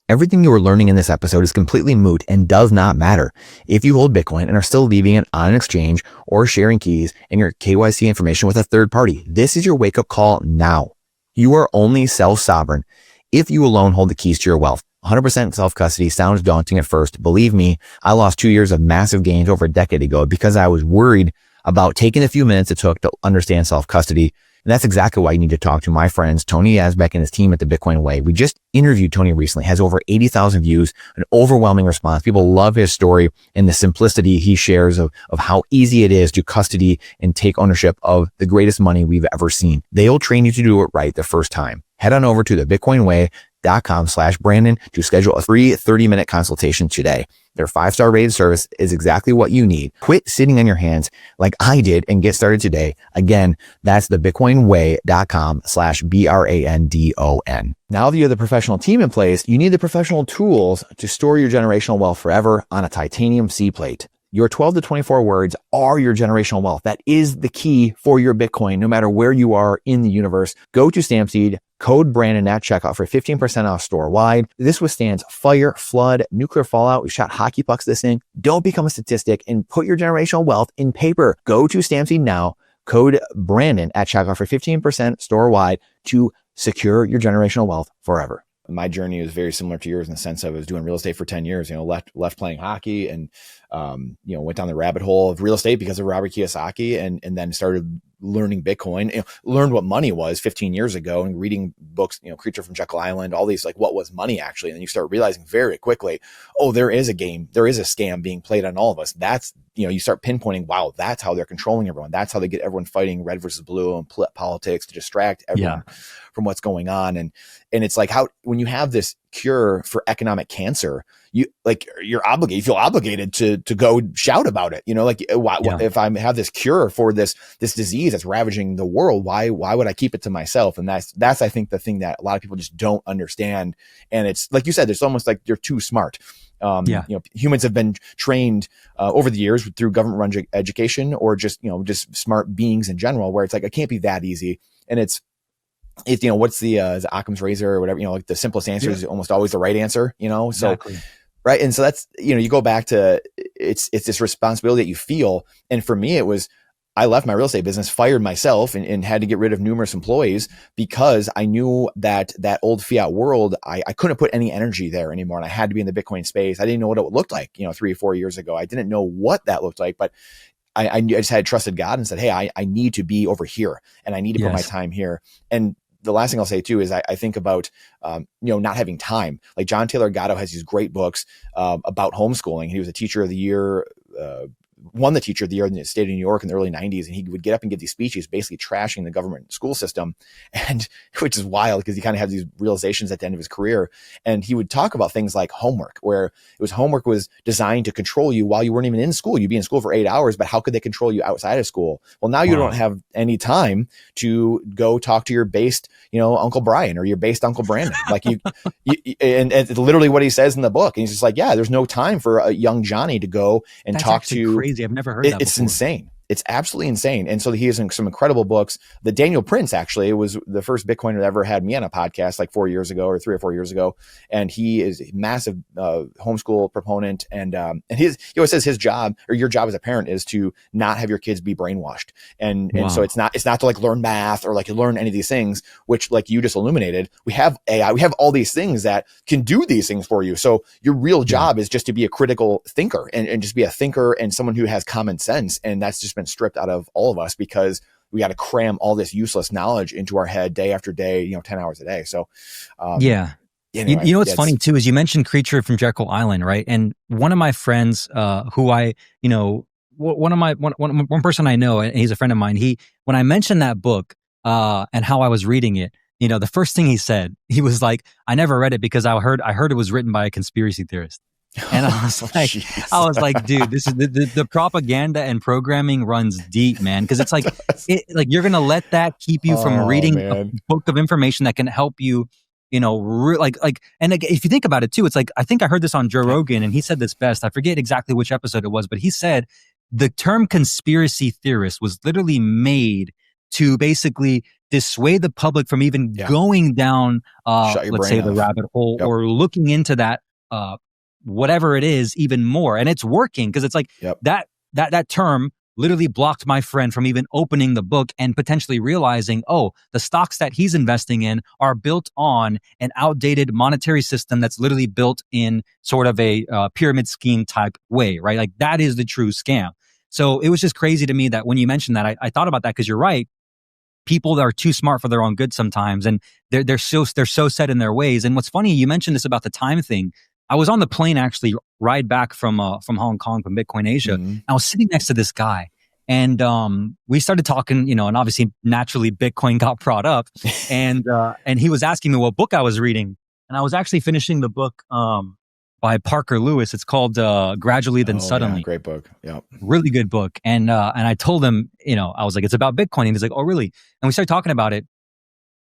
Everything you are learning in this episode is completely moot and does not matter if you hold Bitcoin and are still leaving it on an exchange or sharing keys and your KYC information with a third party. This is your wake-up call now. You are only self-sovereign if you alone hold the keys to your wealth. 100% self-custody sounds daunting at first. Believe me, I lost 2 years of massive gains over a decade ago because I was worried about taking the few minutes it took to understand self-custody. And that's exactly why you need to talk to my friends, Tony Yazbek and his team at the Bitcoin Way. We just interviewed Tony recently, has over 80,000 views, an overwhelming response. People love his story and the simplicity he shares of how easy it is to custody and take ownership of the greatest money we've ever seen. They'll train you to do it right the first time. Head on over to thebitcoinway.com/Brandon to schedule a free 30-minute consultation today. Their 5-star rated service is exactly what you need. Quit sitting on your hands like I did and get started today. Again, that's thebitcoinway.com/BRANDON. Now that you have the professional team in place, you need the professional tools to store your generational wealth forever on a titanium C plate. Your 12 to 24 words are your generational wealth. That is the key for your Bitcoin, no matter where you are in the universe. Go to Stampseed, code Brandon at checkout for 15% off store-wide. This withstands fire, flood, nuclear fallout. We shot hockey pucks this thing. Don't become a statistic and put your generational wealth in paper. Go to Stampseed now, code Brandon at checkout for 15% store-wide to secure your generational wealth forever. My journey was very similar to yours in the sense of I was doing real estate for 10 years, left playing hockey and, went down the rabbit hole of real estate because of Robert Kiyosaki and then started learning Bitcoin, learned what money was 15 years ago and reading books, Creature from Jekyll Island, all these, like, what was money actually? And then you start realizing very quickly, oh, there is a game, there is a scam being played on all of us. That's, you start pinpointing, wow, that's how they're controlling everyone. That's how they get everyone fighting red versus blue and politics to distract everyone from what's going on. And it's like, how, when you have this cure for economic cancer, you feel obligated to go shout about it. If I have this cure for this disease that's ravaging the world, why would I keep it to myself? And that's I think the thing that a lot of people just don't understand. And it's like you said, it's almost like you're too smart. Humans have been trained over the years through government-run education, or just smart beings in general, where it's like, it can't be that easy. And it's what's the Occam's razor or whatever, like the simplest answer is almost always the right answer, Exactly. So, right. And so that's, you go back to, it's this responsibility that you feel. And for me, it was, I left my real estate business, fired myself, and had to get rid of numerous employees because I knew that old fiat world, I couldn't put any energy there anymore. And I had to be in the Bitcoin space. I didn't know what it looked like, 3 or 4 years ago. I didn't know what that looked like, but I just had trusted God and said, hey, I need to be over here and I need to put my time here. And the last thing I'll say too is I think about, not having time. Like John Taylor Gatto has these great books about homeschooling. He was a teacher of the year, won the teacher of the year in the state of New York in the early 90s. And he would get up and give these speeches basically trashing the government school system, and which is wild because he kind of had these realizations at the end of his career. And he would talk about things like homework, where homework was designed to control you while you weren't even in school. You'd be in school for 8 hours, but how could they control you outside of school? Well, now you don't have any time to go talk to your based, Uncle Brian or your based Uncle Brandon. Like and it's literally what he says in the book. And he's just like, yeah, there's no time for a young Johnny to go and talk to crazy. I've never heard that It's before. insane. It's absolutely insane. And so he has some incredible books. The Daniel Prince actually was the first Bitcoiner that ever had me on a podcast like 4 years ago or 3 or 4 years ago. And he is a massive homeschool proponent. And he always says his job, or your job as a parent, is to not have your kids be brainwashed. And so it's not to like learn math or like learn any of these things, which like you just illuminated. We have AI, we have all these things that can do these things for you. So your real job is just to be a critical thinker and just be a thinker and someone who has common sense. And that's just been stripped out of all of us because we got to cram all this useless knowledge into our head day after day, 10 hours a day. So, anyway, what's funny too, is you mentioned Creature from Jekyll Island, right? And one of my friends, who I, one person I know, and he's a friend of mine, when I mentioned that book, and how I was reading it, the first thing he said, he was like, I never read it because I heard it was written by a conspiracy theorist. And I was like, dude, this is the propaganda and programming runs deep, man. Cause it's like, you're going to let that keep you from reading a book of information that can help you, and if you think about it too, it's like, I think I heard this on Joe Rogan and he said this best. I forget exactly which episode it was, but he said the term conspiracy theorist was literally made to basically dissuade the public from even going down, let's say, the rabbit hole or looking into that, whatever it is even more. And it's working because it's like that term literally blocked my friend from even opening the book and potentially realizing, oh, the stocks that he's investing in are built on an outdated monetary system that's literally built in sort of a pyramid scheme type way, right? Like that is the true scam. So it was just crazy to me that when you mentioned that, I thought about that because you're right. People that are too smart for their own good sometimes, and they're so set in their ways. And what's funny, you mentioned this about the time thing. I was on the plane actually ride back from Hong Kong, from Bitcoin Asia. Mm-hmm. I was sitting next to this guy and we started talking, and obviously naturally Bitcoin got brought up and he was asking me what book I was reading. And I was actually finishing the book by Parker Lewis. It's called Gradually Then Suddenly. Yeah, great book. Yeah. Really good book. And I told him, I was like, it's about Bitcoin. And he's like, oh, really? And we started talking about it.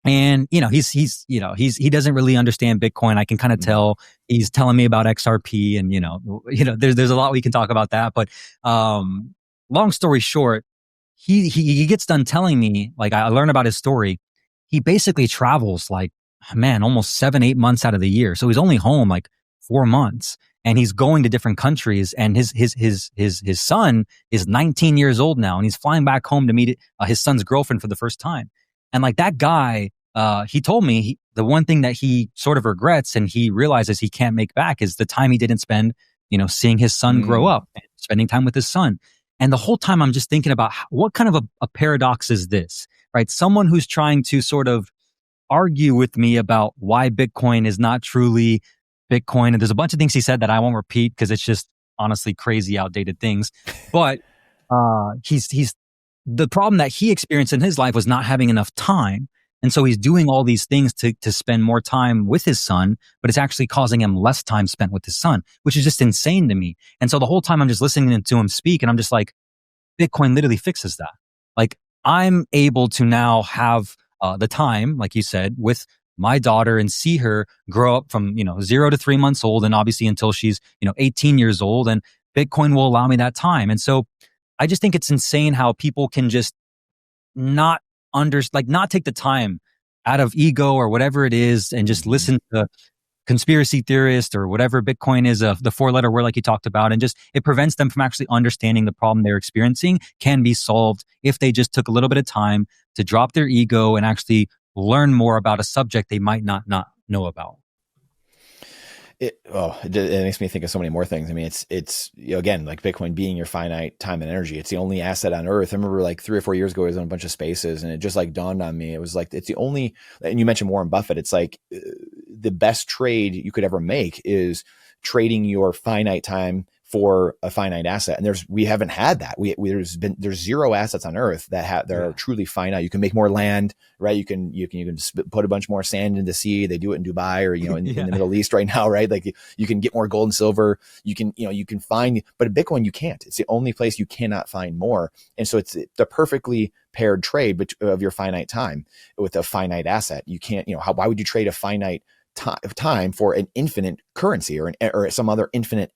And, he doesn't really understand Bitcoin. I can kind of tell. He's telling me about XRP and, there's a lot we can talk about that. But, long story short, he gets done telling me, like, I learned about his story. He basically travels like, man, almost 7-8 months out of the year. So he's only home like 4 months and he's going to different countries, and his son is 19 years old now. And he's flying back home to meet his son's girlfriend for the first time. And like that guy, he told me the one thing that he sort of regrets and he realizes he can't make back is the time he didn't spend, seeing his son grow up and spending time with his son. And the whole time I'm just thinking about what kind of a paradox is this, right? Someone who's trying to sort of argue with me about why Bitcoin is not truly Bitcoin. And there's a bunch of things he said that I won't repeat because it's just honestly crazy, outdated things. But he's the problem that he experienced in his life was not having enough time. And so he's doing all these things to spend more time with his son, but it's actually causing him less time spent with his son, which is just insane to me. And so the whole time I'm just listening to him speak and I'm just like, Bitcoin literally fixes that. Like I'm able to now have the time, like you said, with my daughter and see her grow up from, 0 to 3 months old. And obviously until she's, 18 years old, and Bitcoin will allow me that time. And so I just think it's insane how people can just not not take the time out of ego or whatever it is and just listen to conspiracy theorist or whatever Bitcoin is, the 4-letter word like you talked about, and just it prevents them from actually understanding the problem they're experiencing can be solved if they just took a little bit of time to drop their ego and actually learn more about a subject they might not know about. It makes me think of so many more things. I mean, it's again, like Bitcoin being your finite time and energy. It's the only asset on earth. I remember like 3 or 4 years ago, I was on a bunch of spaces and it just like dawned on me. It was like, it's the only, and you mentioned Warren Buffett. It's like the best trade you could ever make is trading your finite time for a finite asset. And we haven't had that. There's zero assets on earth that are truly finite. You can make more land, right? You can put a bunch more sand in the sea. They do it in Dubai or, in the Middle East right now, right? Like you can get more gold and silver. You can find, but in Bitcoin, you can't. It's the only place you cannot find more. And so it's the perfectly paired trade of your finite time with a finite asset. You can't, why would you trade a finite time for an infinite currency or some other infinite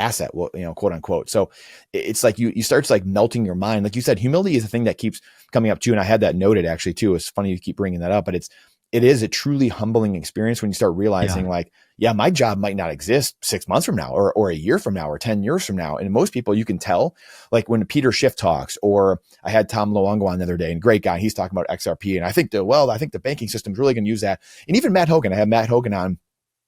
asset, quote unquote. So it's like you start to like melting your mind. Like you said, humility is a thing that keeps coming up too. And I had that noted actually too. It's funny you keep bringing that up, but it is a truly humbling experience when you start realizing my job might not exist 6 months from now or a year from now or 10 years from now. And most people you can tell, like when Peter Schiff talks, or I had Tom Luongo on the other day, and great guy, he's talking about XRP. And I think the banking system is really going to use that. And even Matt Hogan, I had Matt Hogan on,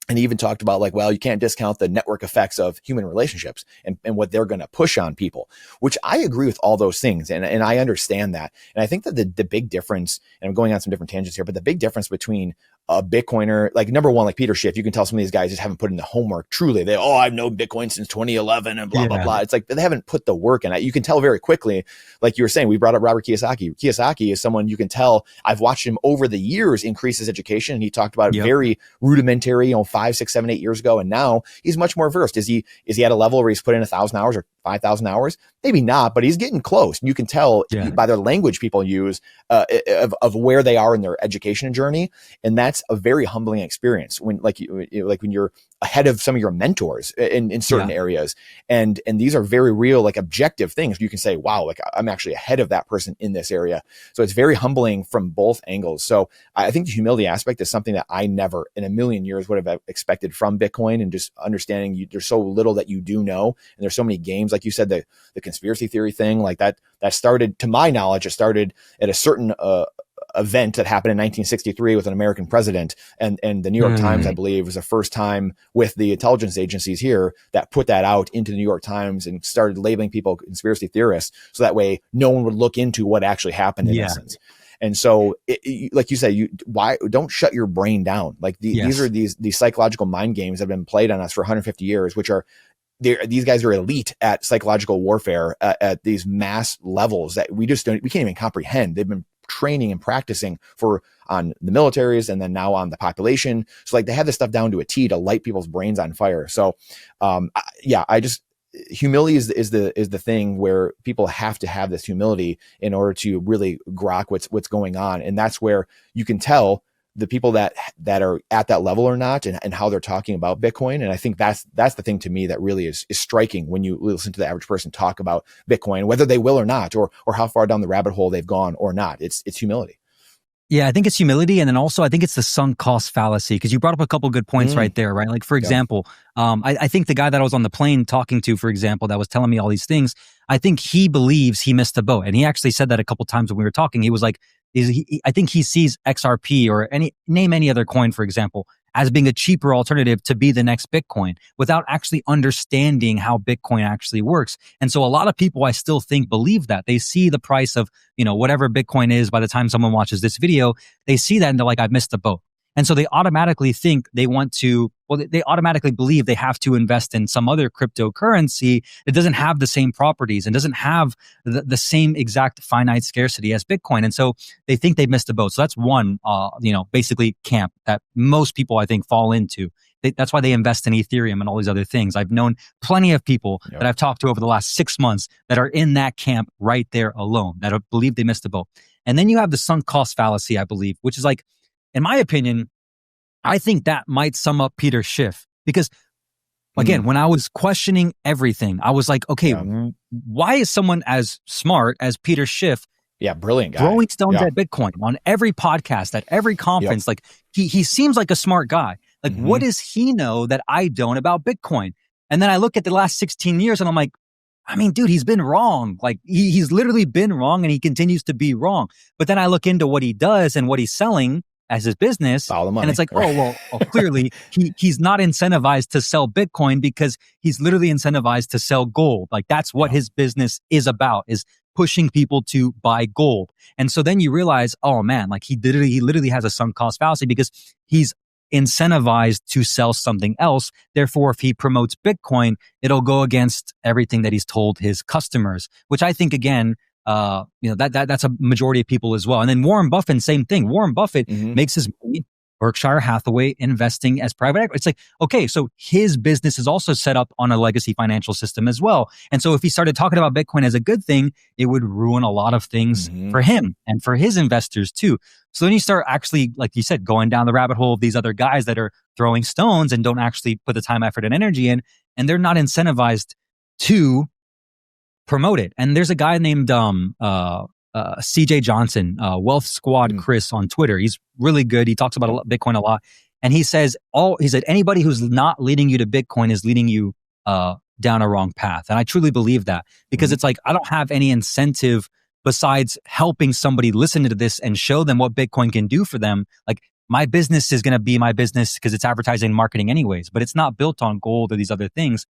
and he even talked about you can't discount the network effects of human relationships and what they're going to push on people, which I agree with all those things. And I understand that. And I think that the big difference, and I'm going on some different tangents here, but the big difference between a Bitcoiner, like number one, like Peter Schiff, you can tell some of these guys just haven't put in the homework. Truly, I've known Bitcoin since 2011 and blah, blah, blah. It's like they haven't put the work in. You can tell very quickly, like you were saying, we brought up Robert Kiyosaki. Kiyosaki is someone you can tell, I've watched him over the years increase his education. And he talked about it very rudimentary, 5, 6, 7, 8 years ago. And now he's much more versed. Is he at a level where he's put in 1,000 hours or 5,000 hours? Maybe not, but he's getting close. And you can tell by their language people use of where they are in their education journey. And that's a very humbling experience when when you're ahead of some of your mentors in certain areas. And these are very real, like objective things. You can say, wow, like I'm actually ahead of that person in this area. So it's very humbling from both angles. So I think the humility aspect is something that I never in a million years would have expected from Bitcoin, and just understanding there's so little that you do know. And there's so many games, like you said, the conspiracy theory thing, like that started, to my knowledge, it started at a certain event that happened in 1963 with an American president, and the New York Times, I believe, was the first time with the intelligence agencies here that put that out into the New York Times and started labeling people conspiracy theorists, so that way no one would look into what actually happened in essence. And so, like you say, why don't shut your brain down? Like these are these psychological mind games that have been played on us for 150 years, which are, these guys are elite at psychological warfare at these mass levels that we can't even comprehend. They've been training and practicing on the militaries and then now on the population. So like they have this stuff down to a T to light people's brains on fire. So, humility is the thing where people have to have this humility in order to really grok what's going on. And that's where you can tell the people that are at that level or not, and how they're talking about Bitcoin. And I think that's the thing to me that really is striking when you listen to the average person talk about Bitcoin, whether they will or not, or how far down the rabbit hole they've gone or not. It's humility. Yeah, I think it's humility. And then also I think it's the sunk cost fallacy, because you brought up a couple good points right there, right? Like, for example, I think the guy that I was on the plane talking to, for example, that was telling me all these things, I think he believes he missed the boat. And he actually said that a couple times when we were talking. He was like, I think he sees XRP or any other coin, for example, as being a cheaper alternative to be the next Bitcoin without actually understanding how Bitcoin actually works. And so a lot of people, I still think, believe that. They see the price of, whatever Bitcoin is by the time someone watches this video, they see that and they're like, I've missed the boat. And so they automatically think they automatically believe they have to invest in some other cryptocurrency that doesn't have the same properties and doesn't have the same exact finite scarcity as Bitcoin. And so they think they've missed the boat. So that's one, basically camp that most people, I think, fall into. That's why they invest in Ethereum and all these other things. I've known plenty of people that I've talked to over the last 6 months that are in that camp right there alone, that believe they missed the boat. And then you have the sunk cost fallacy, I believe, which is like, in my opinion, I think that might sum up Peter Schiff, because again, when I was questioning everything, I was like, okay, why is someone as smart as Peter Schiff, brilliant guy, throwing stones at Bitcoin on every podcast, at every conference? Like he seems like a smart guy. Like what does he know that I don't about Bitcoin? And then I look at the last 16 years and I'm like, I mean, dude, he's been wrong. Like he's literally been wrong and he continues to be wrong. But then I look into what he does and what he's selling as his business. All the money. And it's like, clearly he's not incentivized to sell Bitcoin because he's literally incentivized to sell gold. Like that's what his business is about, is pushing people to buy gold. And so then you realize, oh man, like he literally has a sunk cost fallacy because he's incentivized to sell something else. Therefore, if he promotes Bitcoin, it'll go against everything that he's told his customers, which I think, again, that's a majority of people as well. And then Warren Buffett, same thing. Warren Buffett makes his money, Berkshire Hathaway, investing as private equity. It's like, okay, so his business is also set up on a legacy financial system as well. And so if he started talking about Bitcoin as a good thing, it would ruin a lot of things for him and for his investors too. So then you start actually, like you said, going down the rabbit hole of these other guys that are throwing stones and don't actually put the time, effort, and energy in, and they're not incentivized to promote it. And there's a guy named CJ Johnson, Wealth Squad Chris on Twitter. He's really good. He talks about Bitcoin a lot. And he said anybody who's not leading you to Bitcoin is leading you down a wrong path. And I truly believe that, because it's like, I don't have any incentive besides helping somebody listen to this and show them what Bitcoin can do for them. Like my business is going to be my business because it's advertising and marketing anyways, but it's not built on gold or these other things.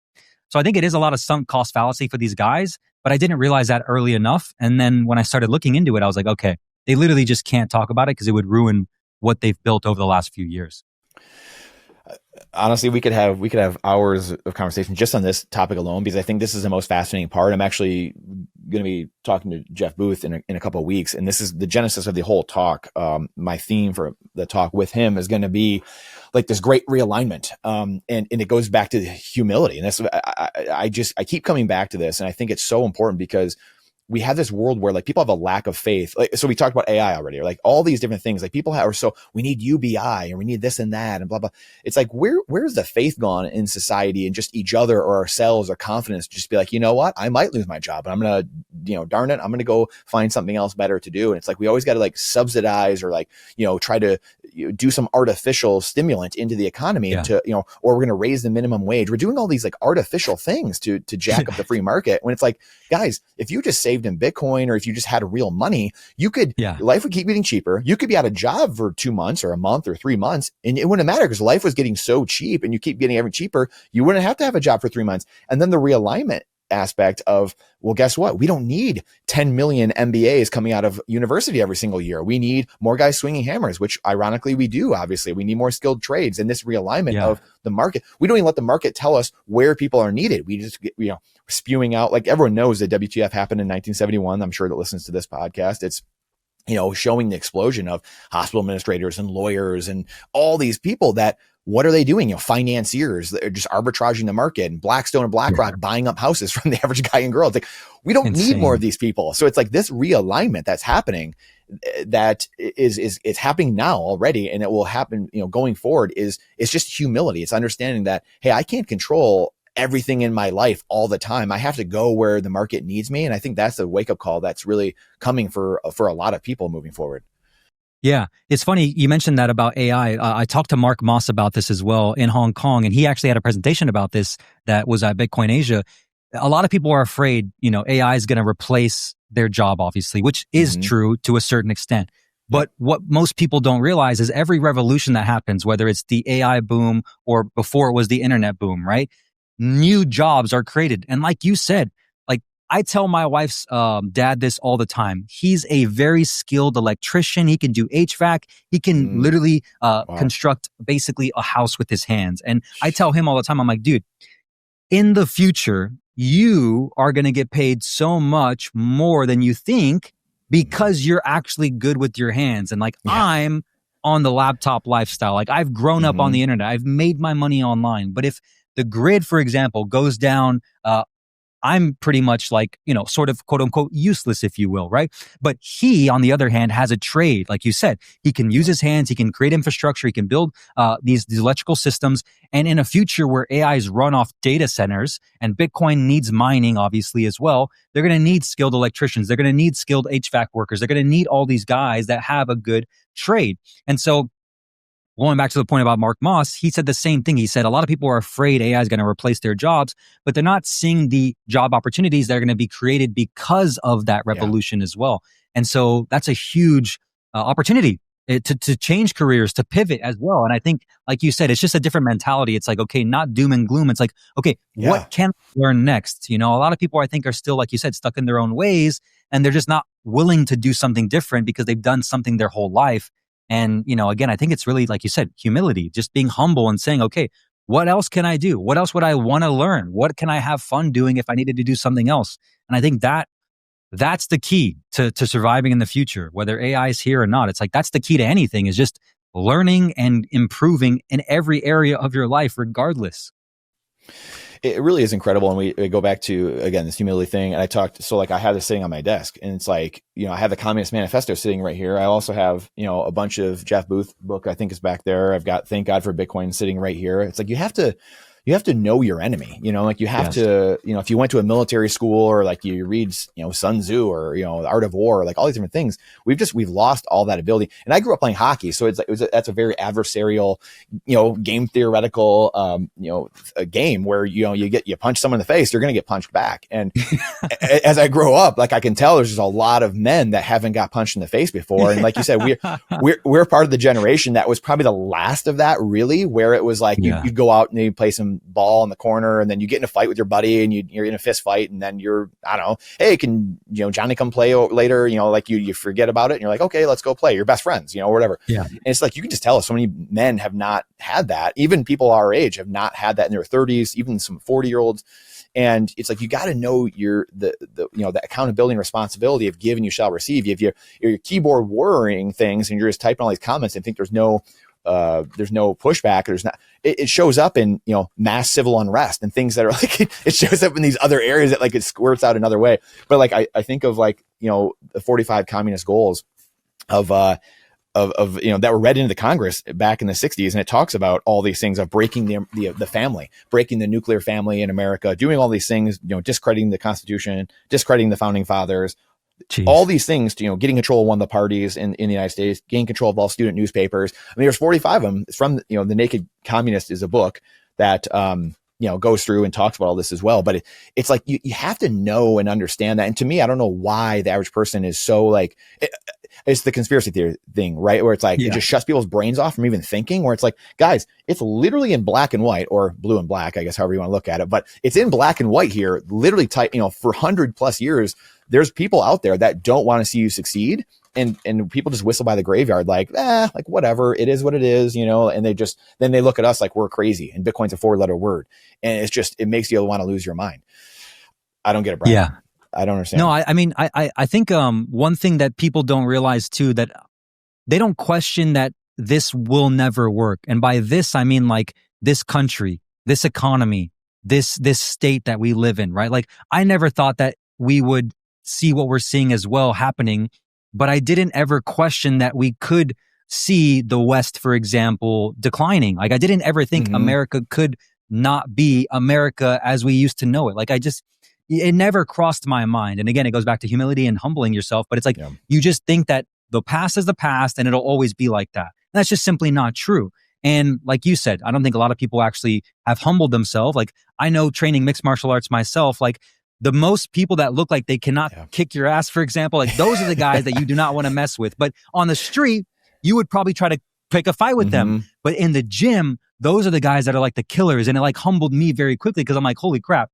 So I think it is a lot of sunk cost fallacy for these guys, but I didn't realize that early enough. And then when I started looking into it, I was like, okay, they literally just can't talk about it because it would ruin what they've built over the last few years. Honestly, we could have hours of conversation just on this topic alone, because I think this is the most fascinating part. I'm actually going to be talking to Jeff Booth in a couple of weeks, and this is the genesis of the whole talk. My theme for the talk with him is going to be like this great realignment, and it goes back to humility. And that's I keep coming back to this, and I think it's so important because we have this world where like people have a lack of faith. Like, so we talked about AI already, or like all these different things. Like people are so we need UBI and we need this and that and blah, blah. It's like, where's the faith gone in society and just each other or ourselves or confidence? Just be like, you know what? I might lose my job, and I'm going to, darn it, I'm going to go find something else better to do. And it's like, we always got to like subsidize or like, try to do some artificial stimulant into the economy to, or we're going to raise the minimum wage. We're doing all these like artificial things to jack up the free market, when it's like, guys, if you just saved in Bitcoin, or if you just had real money, you could, life would keep getting cheaper. You could be out of job for 2 months or a month or 3 months, and it wouldn't matter because life was getting so cheap and you keep getting ever cheaper. You wouldn't have to have a job for 3 months. And then the realignment aspect of, well, guess what? We don't need 10 million MBAs coming out of university every single year. We need more guys swinging hammers, which ironically we do. Obviously, we need more skilled trades. And this realignment of the market, we don't even let the market tell us where people are needed. We just get, spewing out, like everyone knows that WTF happened in 1971. I'm sure that listens to this podcast. It's, showing the explosion of hospital administrators and lawyers and all these people that, what are they doing? Financiers that are just arbitraging the market, and Blackstone and BlackRock buying up houses from the average guy and girl. It's like, we don't need more of these people. So it's like this realignment that's happening, that it's happening now already. And it will happen, going forward it's just humility. It's understanding that, hey, I can't control everything in my life all the time. I have to go where the market needs me. And I think that's the wake up call that's really coming for a lot of people moving forward. Yeah, it's funny you mentioned that about AI. I talked to Mark Moss about this as well in Hong Kong, and he actually had a presentation about this that was at Bitcoin Asia. A lot of people are afraid, AI is going to replace their job, obviously, which is true to a certain extent. But what most people don't realize is every revolution that happens, whether it's the AI boom or before it was the internet boom, right? New jobs are created. And like you said, like I tell my wife's dad this all the time. He's a very skilled electrician. He can do HVAC. He can literally construct basically a house with his hands. And I tell him all the time, I'm like, dude, in the future, you are going to get paid so much more than you think because you're actually good with your hands. And like, I'm on the laptop lifestyle. Like I've grown up on the internet. I've made my money online. But if the grid, for example, goes down, I'm pretty much like, sort of quote unquote useless, if you will, right? But he, on the other hand, has a trade. Like you said, he can use his hands, he can create infrastructure, he can build these electrical systems. And in a future where AIs run off data centers and Bitcoin needs mining, obviously, as well, they're going to need skilled electricians. They're going to need skilled HVAC workers. They're going to need all these guys that have a good trade. And so going back to the point about Mark Moss, he said the same thing. He said a lot of people are afraid AI is going to replace their jobs, but they're not seeing the job opportunities that are going to be created because of that revolution as well. And so that's a huge opportunity to change careers, to pivot as well. And I think, like you said, it's just a different mentality. It's like, okay, not doom and gloom. It's like, okay, what can I learn next? A lot of people I think are still, like you said, stuck in their own ways, and they're just not willing to do something different because they've done something their whole life. And, again, I think it's really, like you said, humility, just being humble and saying, okay, what else can I do? What else would I want to learn? What can I have fun doing if I needed to do something else? And I think that's the key to surviving in the future, whether AI is here or not. It's like, that's the key to anything, is just learning and improving in every area of your life, regardless. It really is incredible. And we go back to, again, this humility thing. And I have this sitting on my desk, and it's like, I have the Communist Manifesto sitting right here. I also have, a bunch of Jeff Booth book, I think, is back there. I've got Thank God for Bitcoin sitting right here. It's like, you have to know your enemy, like you have to, if you went to a military school, or like you read, Sun Tzu, or, The Art of War, like all these different things, we've lost all that ability. And I grew up playing hockey. So that's a very adversarial, game theoretical, a game where, you punch someone in the face, you're going to get punched back. And as I grow up, like I can tell there's just a lot of men that haven't got punched in the face before. And like you said, we're part of the generation that was probably the last of that, really, where it was like, you go out and you play some ball in the corner, and then you get in a fight with your buddy, and you're in a fist fight, and then you're, I don't know, hey, can Johnny come play later? Like you forget about it, and you're like, okay, let's go play. You're best friends, or whatever. Yeah. And it's like, you can just tell so many men have not had that. Even people our age have not had that in their 30s, even some 40-year-olds. And it's like, you got to know the accountability and responsibility of give and you shall receive. If you're keyboard worrying things and you're just typing all these comments and think there's no pushback, it shows up in, mass civil unrest and things that are like, it shows up in these other areas that like it squirts out another way. But like, I think of like, the 45 communist goals of that were read into the Congress back in the 60s. And it talks about all these things of breaking the family, breaking the nuclear family in America, doing all these things, discrediting the Constitution, discrediting the founding fathers. Jeez. All these things, getting control of one of the parties in the United States, gaining control of all student newspapers. I mean, there's 45 of them. It's from, The Naked Communist is a book that, goes through and talks about all this as well. But it's like, you have to know and understand that. And to me, I don't know why the average person is so like, it's the conspiracy theory thing, right? Where it's like, it just shuts people's brains off from even thinking, where it's like, guys, it's literally in black and white, or blue and black, I guess, however you want to look at it. But it's in black and white here, literally type, for 100+ years, there's people out there that don't want to see you succeed. And people just whistle by the graveyard, like, like whatever, it is what it is, and then they look at us like we're crazy, and Bitcoin's a 4-letter word. And it makes you want to lose your mind. I don't get it, Brian. Yeah. I don't understand. No, I mean, I think one thing that people don't realize too, that they don't question that this will never work. And by this, I mean like this country, this economy, this state that we live in, right? Like I never thought that we would see what we're seeing as well happening, but I didn't ever question that we could see the West, for example, declining. Like I didn't ever think America could not be America as we used to know it. Like it never crossed my mind. And again, it goes back to humility and humbling yourself, but it's like, you just think that the past is the past and it'll always be like that. And that's just simply not true. And like you said, I don't think a lot of people actually have humbled themselves. Like I know, training mixed martial arts myself, like the most people that look like they cannot kick your ass, for example, like those are the guys that you do not want to mess with. But on the street, you would probably try to pick a fight with them. But in the gym, those are the guys that are like the killers. And it like humbled me very quickly because I'm like, holy crap.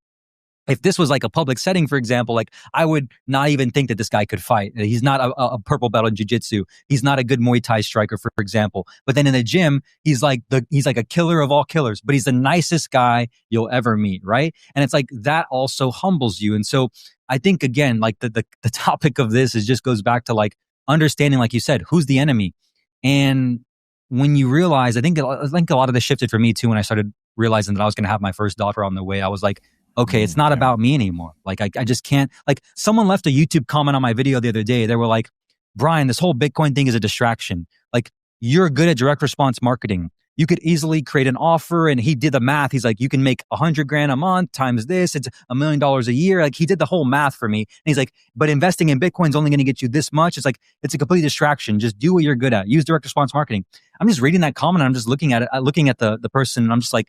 If this was like a public setting, for example, like I would not even think that this guy could fight. He's not a purple belt in jiu-jitsu. He's not a good Muay Thai striker, for example. But then in the gym, he's like a killer of all killers, but he's the nicest guy you'll ever meet, right? And it's like that also humbles you. And so I think, again, like the topic of this is just goes back to like understanding, like you said, who's the enemy. And when you realize, I think a lot of this shifted for me too when I started realizing that I was going to have my first daughter on the way. I was like, okay, it's not about me anymore. Like, I just can't, like someone left a YouTube comment on my video the other day. They were like, Brian, this whole Bitcoin thing is a distraction. Like, you're good at direct response marketing. You could easily create an offer. And he did the math. He's like, you can make 100 grand a month times this. It's $1 million a year. Like, he did the whole math for me. And he's like, but investing in Bitcoin is only going to get you this much. It's like, it's a complete distraction. Just do what you're good at. Use direct response marketing. I'm just reading that comment. And I'm just looking at it, looking at the person. And I'm just like,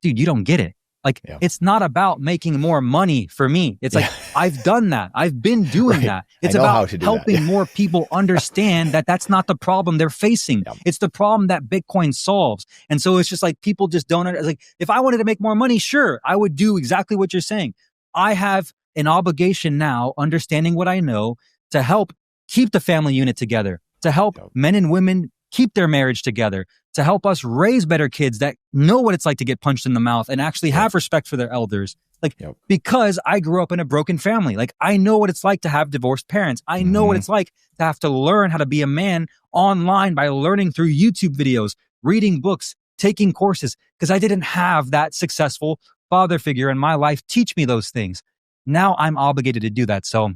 dude, you don't get it. Like, it's not about making more money for me. It's like, I've done that. I've been doing that. It's about helping more people understand that that's not the problem they're facing. It's the problem that Bitcoin solves. And so it's just like, people just don't, like, if I wanted to make more money, sure, I would do exactly what you're saying. I have an obligation now, understanding what I know, to help keep the family unit together, to help men and women keep their marriage together, to help us raise better kids that know what it's like to get punched in the mouth and actually have respect for their elders. Like, because I grew up in a broken family. Like, I know what it's like to have divorced parents. I know what it's like to have to learn how to be a man online by learning through YouTube videos, reading books, taking courses, because I didn't have that successful father figure in my life teach me those things. Now I'm obligated to do that. So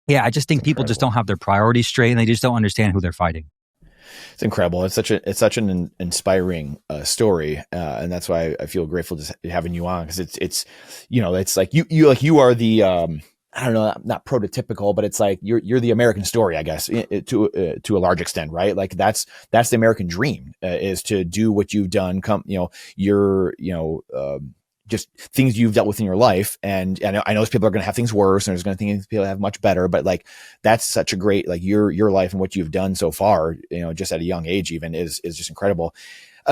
yeah, I just think people just don't have their priorities straight and they just don't understand who they're fighting. It's incredible. It's such an inspiring story, and that's why I feel grateful to having you on, because it's it's like you are the I don't know, not prototypical, but it's like you're the American story, I guess, to a large extent, right? Like that's the American dream, is to do what you've done. Just things you've dealt with in your life. And I know people are going to have things worse, and there's going to think people have much better, but like, that's such a great, like your life and what you've done so far, just at a young age, even is just incredible.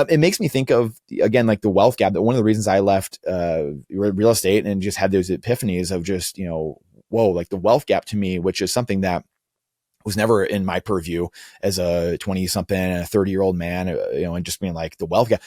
It makes me think of, again, like the wealth gap. That one of the reasons I left real estate and just had those epiphanies of just, whoa, like the wealth gap to me, which is something that was never in my purview as a 20 something and a 30-year-old man, and just being like the wealth gap.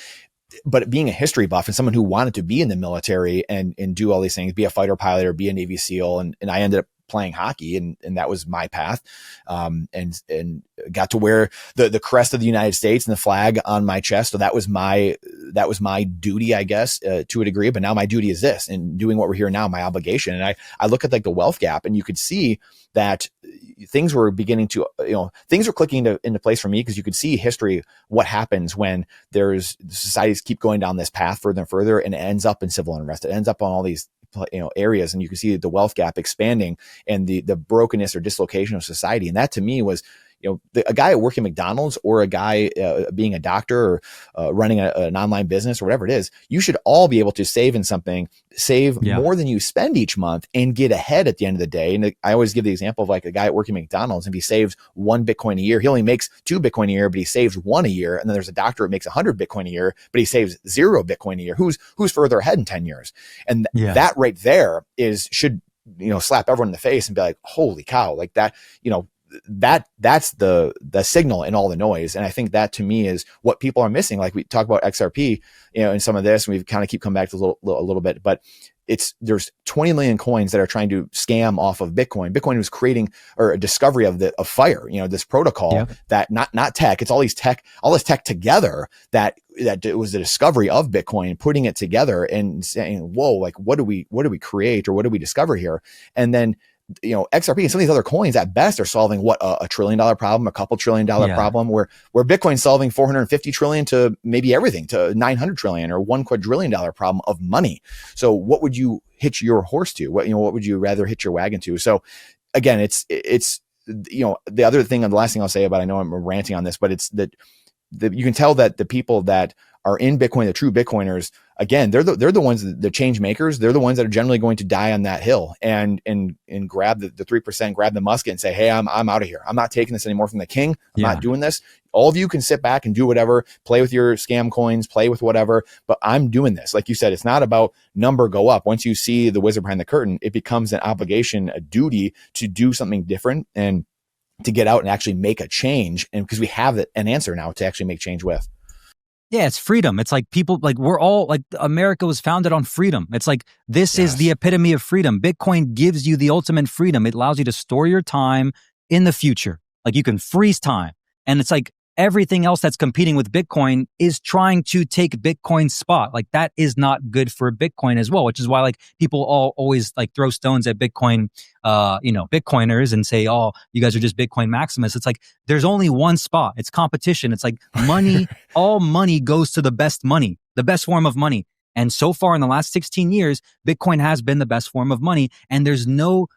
But being a history buff and someone who wanted to be in the military and do all these things, be a fighter pilot or be a Navy SEAL. And I ended up playing hockey, and that was my path. And got to wear the crest of the United States and the flag on my chest. So that was my duty, I guess, to a degree. But now my duty is this, and doing what we're here now, my obligation. And I look at like the wealth gap, and you could see that things were beginning to, things were clicking into place for me, because you could see history, what happens when societies keep going down this path further and further, and it ends up in civil unrest. It ends up on all these areas, and you can see the wealth gap expanding and the brokenness or dislocation of society. And that to me was, a guy working McDonald's, or a guy being a doctor, or running an online business, or whatever it is, you should all be able to save in something, more than you spend each month, and get ahead at the end of the day. And I always give the example of like a guy working McDonald's, and if he saves 1 Bitcoin a year, he only makes 2 Bitcoin a year, but he saves 1 a year. And then there's a doctor who makes 100 Bitcoin a year, but he saves 0 Bitcoin a year. Who's further ahead in 10 years? And that right there should slap everyone in the face and be like, holy cow, like that, that's the signal in all the noise. And I think that to me is what people are missing. Like we talk about XRP, in some of this, and we've kind of keep coming back to a little bit, but there's 20 million coins that are trying to scam off of Bitcoin. Bitcoin was creating, or a discovery of FIRE, this protocol that not tech, it's all this tech together that it was the discovery of Bitcoin, putting it together and saying, whoa, like what do we create, or what do we discover here? And then, XRP and some of these other coins at best are solving what, $1 trillion problem, a couple $1 trillion problem, where Bitcoin's solving 450 trillion to maybe everything, to 900 trillion or $1 quadrillion problem of money. So what would you hitch your horse to? What would you rather hitch your wagon to? So again, it's the other thing, and the last thing I'll say about, I know I'm ranting on this, but it's that you can tell that the people that are in Bitcoin, the true Bitcoiners, again, they're the ones, the change makers. They're the ones that are generally going to die on that hill and grab the 3%, grab the musket and say, hey, I'm out of here. I'm not taking this anymore from the king. I'm not doing this. All of you can sit back and do whatever, play with your scam coins, play with whatever, but I'm doing this. Like you said, it's not about number go up. Once you see the wizard behind the curtain, it becomes an obligation, a duty to do something different and to get out and actually make a change. And because we have an answer now to actually make change with. Yeah, it's freedom. It's like people, like we're all, like America was founded on freedom. It's like, this is the epitome of freedom. Bitcoin gives you the ultimate freedom. It allows you to store your time in the future. Like you can freeze time. And it's like everything else that's competing with Bitcoin is trying to take Bitcoin's spot. Like that is not good for Bitcoin as well, which is why like people always like throw stones at Bitcoin, Bitcoiners and say, oh, you guys are just Bitcoin maximists. It's like, there's only one spot. It's competition. It's like money, all money goes to the best money, the best form of money. And so far in the last 16 years, Bitcoin has been the best form of money. And there's no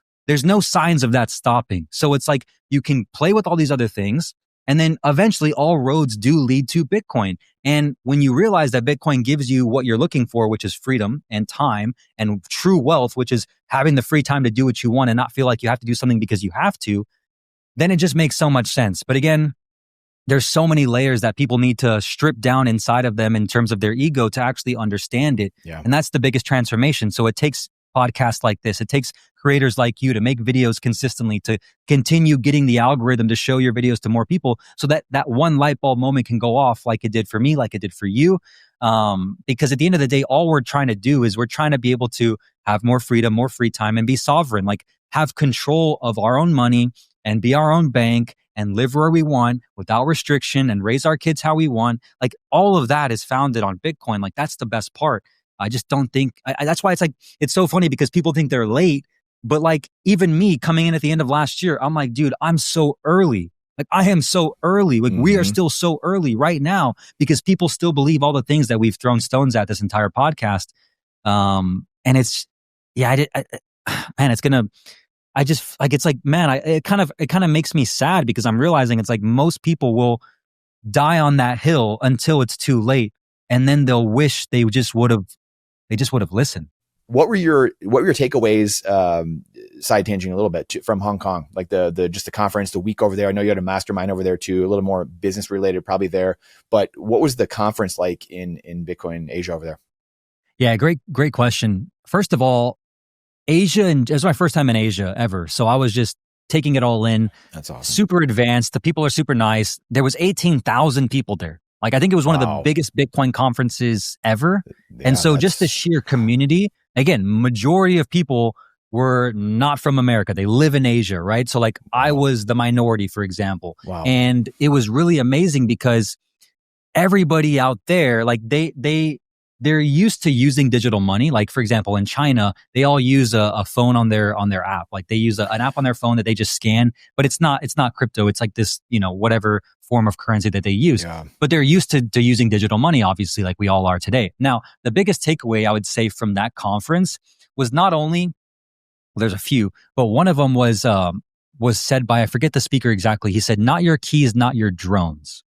signs of that stopping. So it's like, you can play with all these other things. And then eventually all roads do lead to Bitcoin. And when you realize that Bitcoin gives you what you're looking for, which is freedom and time and true wealth, which is having the free time to do what you want and not feel like you have to do something because you have to, then it just makes so much sense. But again, there's so many layers that people need to strip down inside of them in terms of their ego to actually understand it. Yeah. And that's the biggest transformation. So it takes podcasts like this. It takes creators like you to make videos consistently, to continue getting the algorithm to show your videos to more people so that that one light bulb moment can go off like it did for me, like it did for you. Because at the end of the day, all we're trying to do is we're trying to be able to have more freedom, more free time, and be sovereign, like have control of our own money and be our own bank and live where we want without restriction and raise our kids how we want. Like all of that is founded on Bitcoin. Like that's the best part. I just don't think, that's why it's like, it's so funny because people think they're late, but like even me coming in at the end of last year, I'm like, dude, I'm so early. Like I am so early. Like we are still so early right now because people still believe all the things that we've thrown stones at this entire podcast. And it's, it's gonna, I just like, it's like, man, it kind of makes me sad because I'm realizing it's like most people will die on that hill until it's too late. And then they'll wish they just would have listened. What were your takeaways, side tangent a little bit from Hong Kong, like just the conference, the week over there? I know you had a mastermind over there too, a little more business related probably there, but what was the conference like in Bitcoin Asia over there? Yeah, great question. First of all, Asia, and it was my first time in Asia ever. So I was just taking it all in. That's awesome. Super advanced. The people are super nice. There was 18,000 people there. Like, I think it was one of the biggest Bitcoin conferences ever. Yeah, and so just the sheer community, again, majority of people were not from America. They live in Asia, right? So like I was the minority, for example. Wow. And it was really amazing because everybody out there, like they're used to using digital money. Like for example, in China, they all use a phone on their app. Like they use an app on their phone that they just scan, but it's not crypto. It's like this, whatever form of currency that they use. Yeah. But they're used to using digital money, obviously, like we all are today. Now, the biggest takeaway I would say from that conference was not only, well, there's a few, but one of them was said by, I forget the speaker exactly. He said, not your keys, not your drones.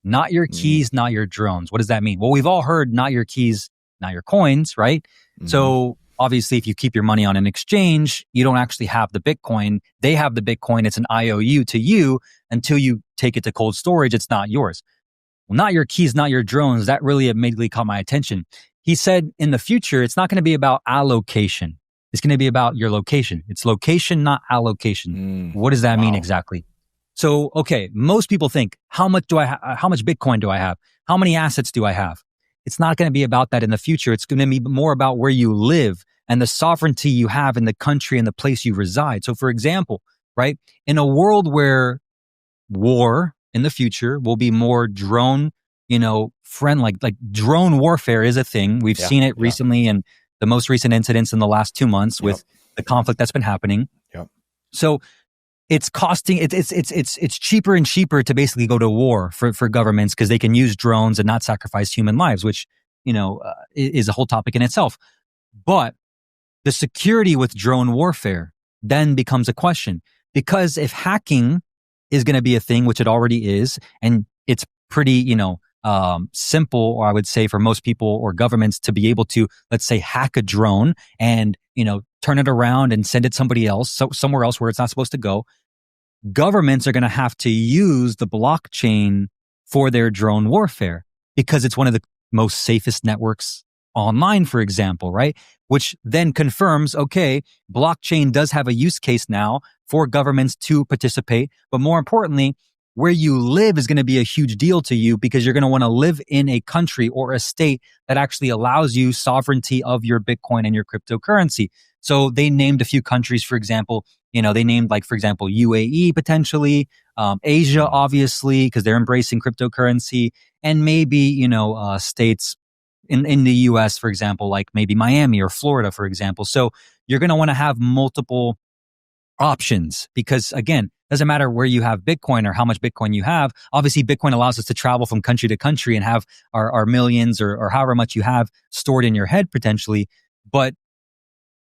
Not your keys, not your drones. What does that mean? Well, we've all heard not your keys, not your coins, right? Mm-hmm. So obviously, if you keep your money on an exchange, you don't actually have the Bitcoin. They have the Bitcoin. It's an IOU to you until you take it to cold storage. It's not yours. Well, not your keys, not your drones. That really immediately caught my attention. He said in the future, it's not going to be about allocation. It's going to be about your location. It's location, not allocation. What does that mean exactly? So, okay, most people think, how much Bitcoin do I have? How many assets do I have? It's not going to be about that in the future. It's going to be more about where you live and the sovereignty you have in the country and the place you reside. So for example, right, in a world where war in the future will be more drone, like drone warfare is a thing. We've seen it recently in the most recent incidents in the last 2 months with the conflict that's been happening. Yep. So it's costing, it's cheaper and cheaper to basically go to war for governments because they can use drones and not sacrifice human lives, which, is a whole topic in itself. But the security with drone warfare then becomes a question, because if hacking is going to be a thing, which it already is, and it's pretty, simple, or I would say for most people or governments to be able to, let's say, hack a drone and, turn it around and send it somebody else, somewhere else where it's not supposed to go. Governments are going to have to use the blockchain for their drone warfare because it's one of the most safest networks online, for example, right? Which then confirms, okay, blockchain does have a use case now for governments to participate. But more importantly, where you live is going to be a huge deal to you because you're going to want to live in a country or a state that actually allows you sovereignty of your Bitcoin and your cryptocurrency. So they named a few countries, for example, they named, like, for example, UAE potentially, Asia, obviously, because they're embracing cryptocurrency, and maybe, states in the US, for example, like maybe Miami or Florida, for example. So you're going to want to have multiple options because, again, doesn't matter where you have Bitcoin or how much Bitcoin you have. Obviously, Bitcoin allows us to travel from country to country and have our millions or however much you have stored in your head potentially. But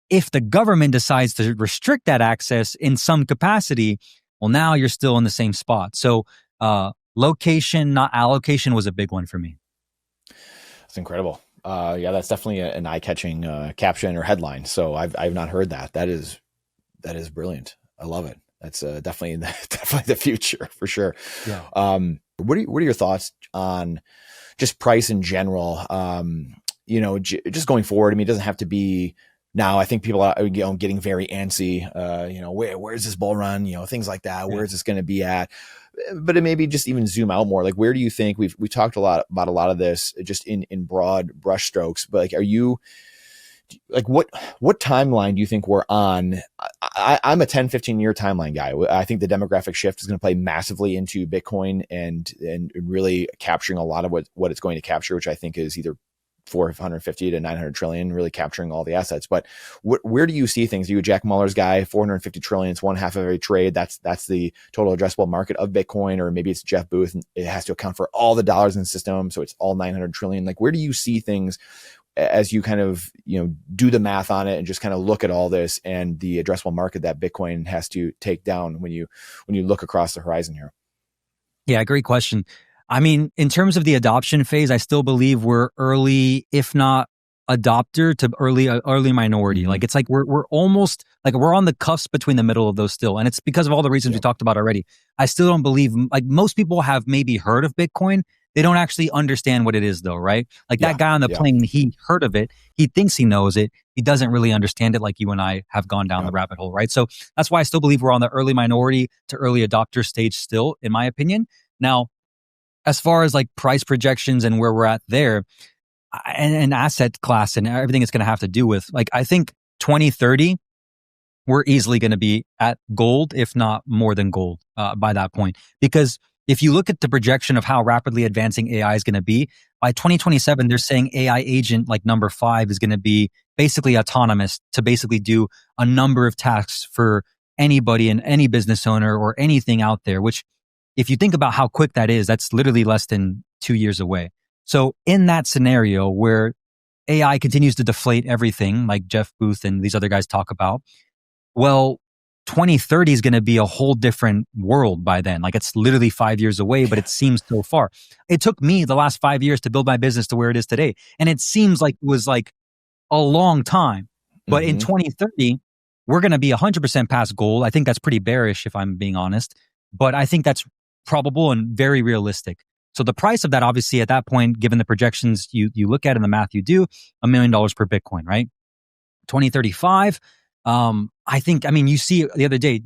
if the government decides to restrict that access in some capacity, well, now you're still in the same spot. So location, not allocation, was a big one for me. That's incredible. Yeah, that's definitely an eye-catching caption or headline. So I've not heard that. That is brilliant. I love it. That's definitely the future for sure. Yeah. What are your thoughts on just price in general? Just going forward. I mean, it doesn't have to be now. I think people are getting very antsy. Where's this bull run? Things like that. Where is this going to be at? But it maybe just even zoom out more. Like, where do you think we talked a lot about a lot of this just in broad brushstrokes? But like, are you like what timeline do you think we're on? I'm a 10, 15 year timeline guy. I think the demographic shift is going to play massively into Bitcoin and really capturing a lot of what it's going to capture, which I think is either 450 to 900 trillion, really capturing all the assets. But where do you see things? Are you a Jack Muller's guy? 450 trillion, it's one half of every trade. That's the total addressable market of Bitcoin. Or maybe it's Jeff Booth and it has to account for all the dollars in the system. So it's all 900 trillion. Like, where do you see things as you kind of, do the math on it and just kind of look at all this and the addressable market that Bitcoin has to take down when you look across the horizon here? Yeah, great question. I mean, in terms of the adoption phase, I still believe we're early, if not adopter to early minority. Mm-hmm. Like, it's like we're almost like we're on the cusp between the middle of those still. And it's because of all the reasons we talked about already. I still don't believe, like, most people have maybe heard of Bitcoin. They don't actually understand what it is though, right? Like that guy on the plane, he heard of it. He thinks he knows it. He doesn't really understand it like you and I have gone down the rabbit hole, right? So that's why I still believe we're on the early minority to early adopter stage still, in my opinion. Now, as far as like price projections and where we're at there and asset class and everything it's going to have to do with, like, I think 2030, we're easily going to be at gold, if not more than gold by that point. Because if you look at the projection of how rapidly advancing AI is going to be, by 2027, they're saying AI agent like number 5 is going to be basically autonomous to basically do a number of tasks for anybody and any business owner or anything out there, which, if you think about how quick that is, that's literally less than 2 years away. So in that scenario where AI continues to deflate everything, like Jeff Booth and these other guys talk about, well, 2030 is going to be a whole different world by then. Like, it's literally 5 years away, but it seems so far. It took me the last 5 years to build my business to where it is today. And it seems like it was like a long time. But in 2030, we're going to be 100% past gold. I think that's pretty bearish, if I'm being honest. But I think that's probable and very realistic. So the price of that, obviously, at that point, given the projections you look at and the math you do, $1 million per Bitcoin, right? 2035, I mean, you see the other day,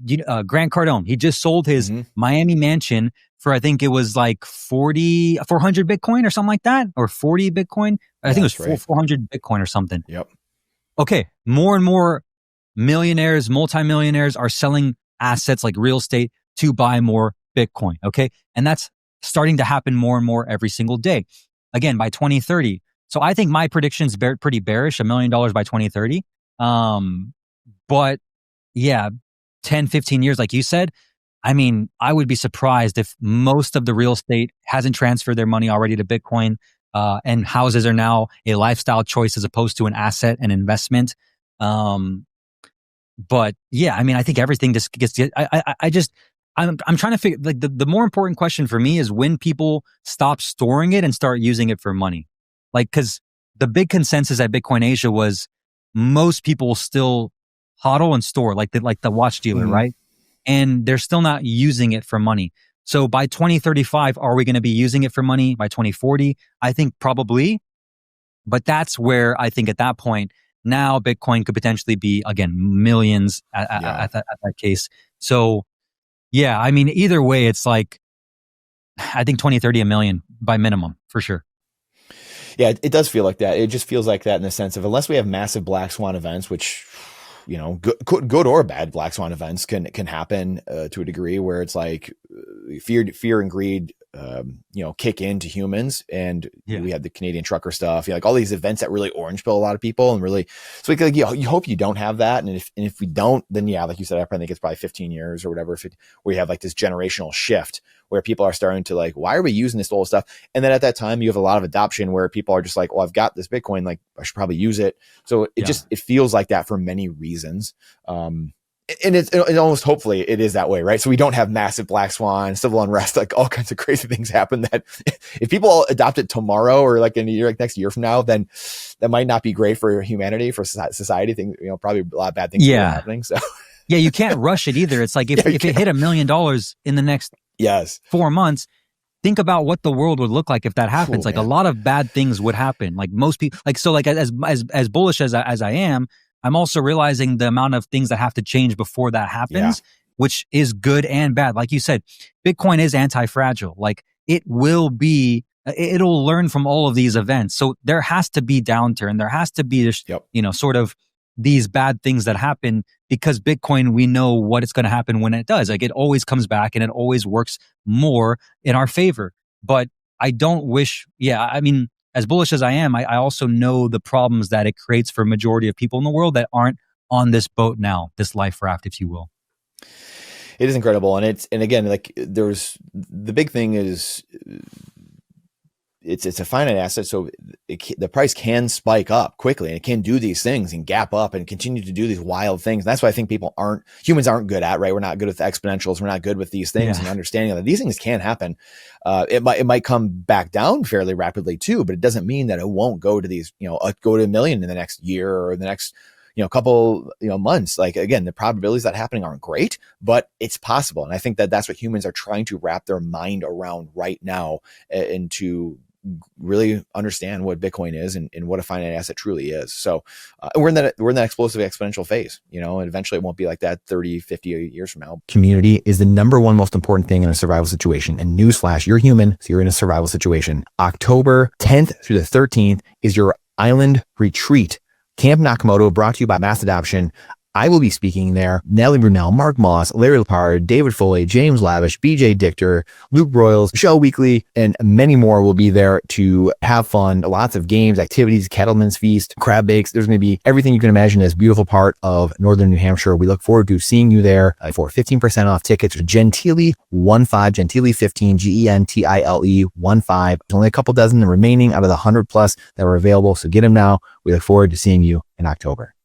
Grant Cardone, he just sold his Miami mansion for, I think it was like 400 Bitcoin or something like that, or 40 Bitcoin. I think it was 400 Bitcoin or something. Yep. Okay. More and more millionaires, multimillionaires are selling assets like real estate to buy more Bitcoin. Okay. And that's starting to happen more and more every single day. Again, by 2030. So I think my prediction's pretty bearish, $1 million by 2030. But yeah, 10, 15 years, like you said, I mean, I would be surprised if most of the real estate hasn't transferred their money already to Bitcoin, and houses are now a lifestyle choice as opposed to an asset and investment. But yeah, I mean, I think everything just gets, I'm trying to figure, like, the more important question for me is when people stop storing it and start using it for money. Like, cause the big consensus at Bitcoin Asia was most people still hodl and store, like the watch dealer, Mhm. right? And they're still not using it for money. So by 2035, are we going to be using it for money? By 2040, I think probably. But that's where I think at that point, now Bitcoin could potentially be, again, millions Yeah. at that case. So yeah, I mean, either way, it's like, I think 20, 30, a million by minimum for sure. Yeah, it does feel like that. It just feels like that in the sense of, unless we have massive black swan events, which, you know, good or bad black swan events can happen to a degree where it's like fear and greed, you know, kick into humans. And Yeah. we had the Canadian trucker stuff, you know, like all these events that really orange pill a lot of people, and really, so like you hope you don't have that. And if we don't, then yeah, like you said, I probably think it's probably 15 years or whatever, where you have like this generational shift where people are starting to like, why are we using this old stuff? And then at that time, you have a lot of adoption where people are just like, well, I've got this Bitcoin, like I should probably use it. So it feels like that for many reasons. And it almost, hopefully it is that way, right? So we don't have massive black swan, civil unrest, like all kinds of crazy things happen that if people all adopt it tomorrow or like in a year, like next year from now, then that might not be great for humanity, for society. Things, you know, probably a lot of bad things are happening. So yeah, you can't rush it either. It's like if it hit $1 million in the next 4 months, think about what the world would look like if that happens. A lot of bad things would happen. Like most people, like, so like as bullish as I am, I'm also realizing the amount of things that have to change before that happens, which is good and bad. Like you said, Bitcoin is anti-fragile. Like it'll learn from all of these events. So there has to be downturn. There has to be this, you know, sort of these bad things that happen, because Bitcoin, we know what it's going to happen when it does. Like it always comes back and it always works more in our favor. But I don't wish, I mean, as bullish as I am, I also know the problems that it creates for a majority of people in the world that aren't on this boat now, this life raft, if you will. It is incredible. And again, like there's, the big thing is, it's a finite asset, so the price can spike up quickly, and it can do these things and gap up and continue to do these wild things. And that's why I think humans aren't good at, right? We're not good with exponentials. We're not good with these things and understanding that these things can happen. It might come back down fairly rapidly too, but it doesn't mean that it won't go to these, you know, go to 1 million in the next year or the next, you know, couple, you know, months. Like again, the probabilities that happening aren't great, but it's possible. And I think that that's what humans are trying to wrap their mind around right now, and to really understand what Bitcoin is and what a finite asset truly is. So we're in that explosive exponential phase, you know, and eventually it won't be like that 30, 50 years from now. Community is the number one most important thing in a survival situation. And newsflash, you're human, so you're in a survival situation. October 10th through the 13th is your island retreat. Camp Nakamoto, brought to you by Mass Adoption. I will be speaking there. Nellie Brunel, Mark Moss, Larry Lepard, David Foley, James Lavish, BJ Dichter, Luke Broyles, Michelle Weekly, and many more will be there to have fun. Lots of games, activities, Kettleman's Feast, crab bakes. There's going to be everything you can imagine in this beautiful part of Northern New Hampshire. We look forward to seeing you there for 15% off tickets. Gentile 15, Gentile 15, Gentile 15. There's only a couple dozen remaining out of the 100 plus that were available. So get them now. We look forward to seeing you in October.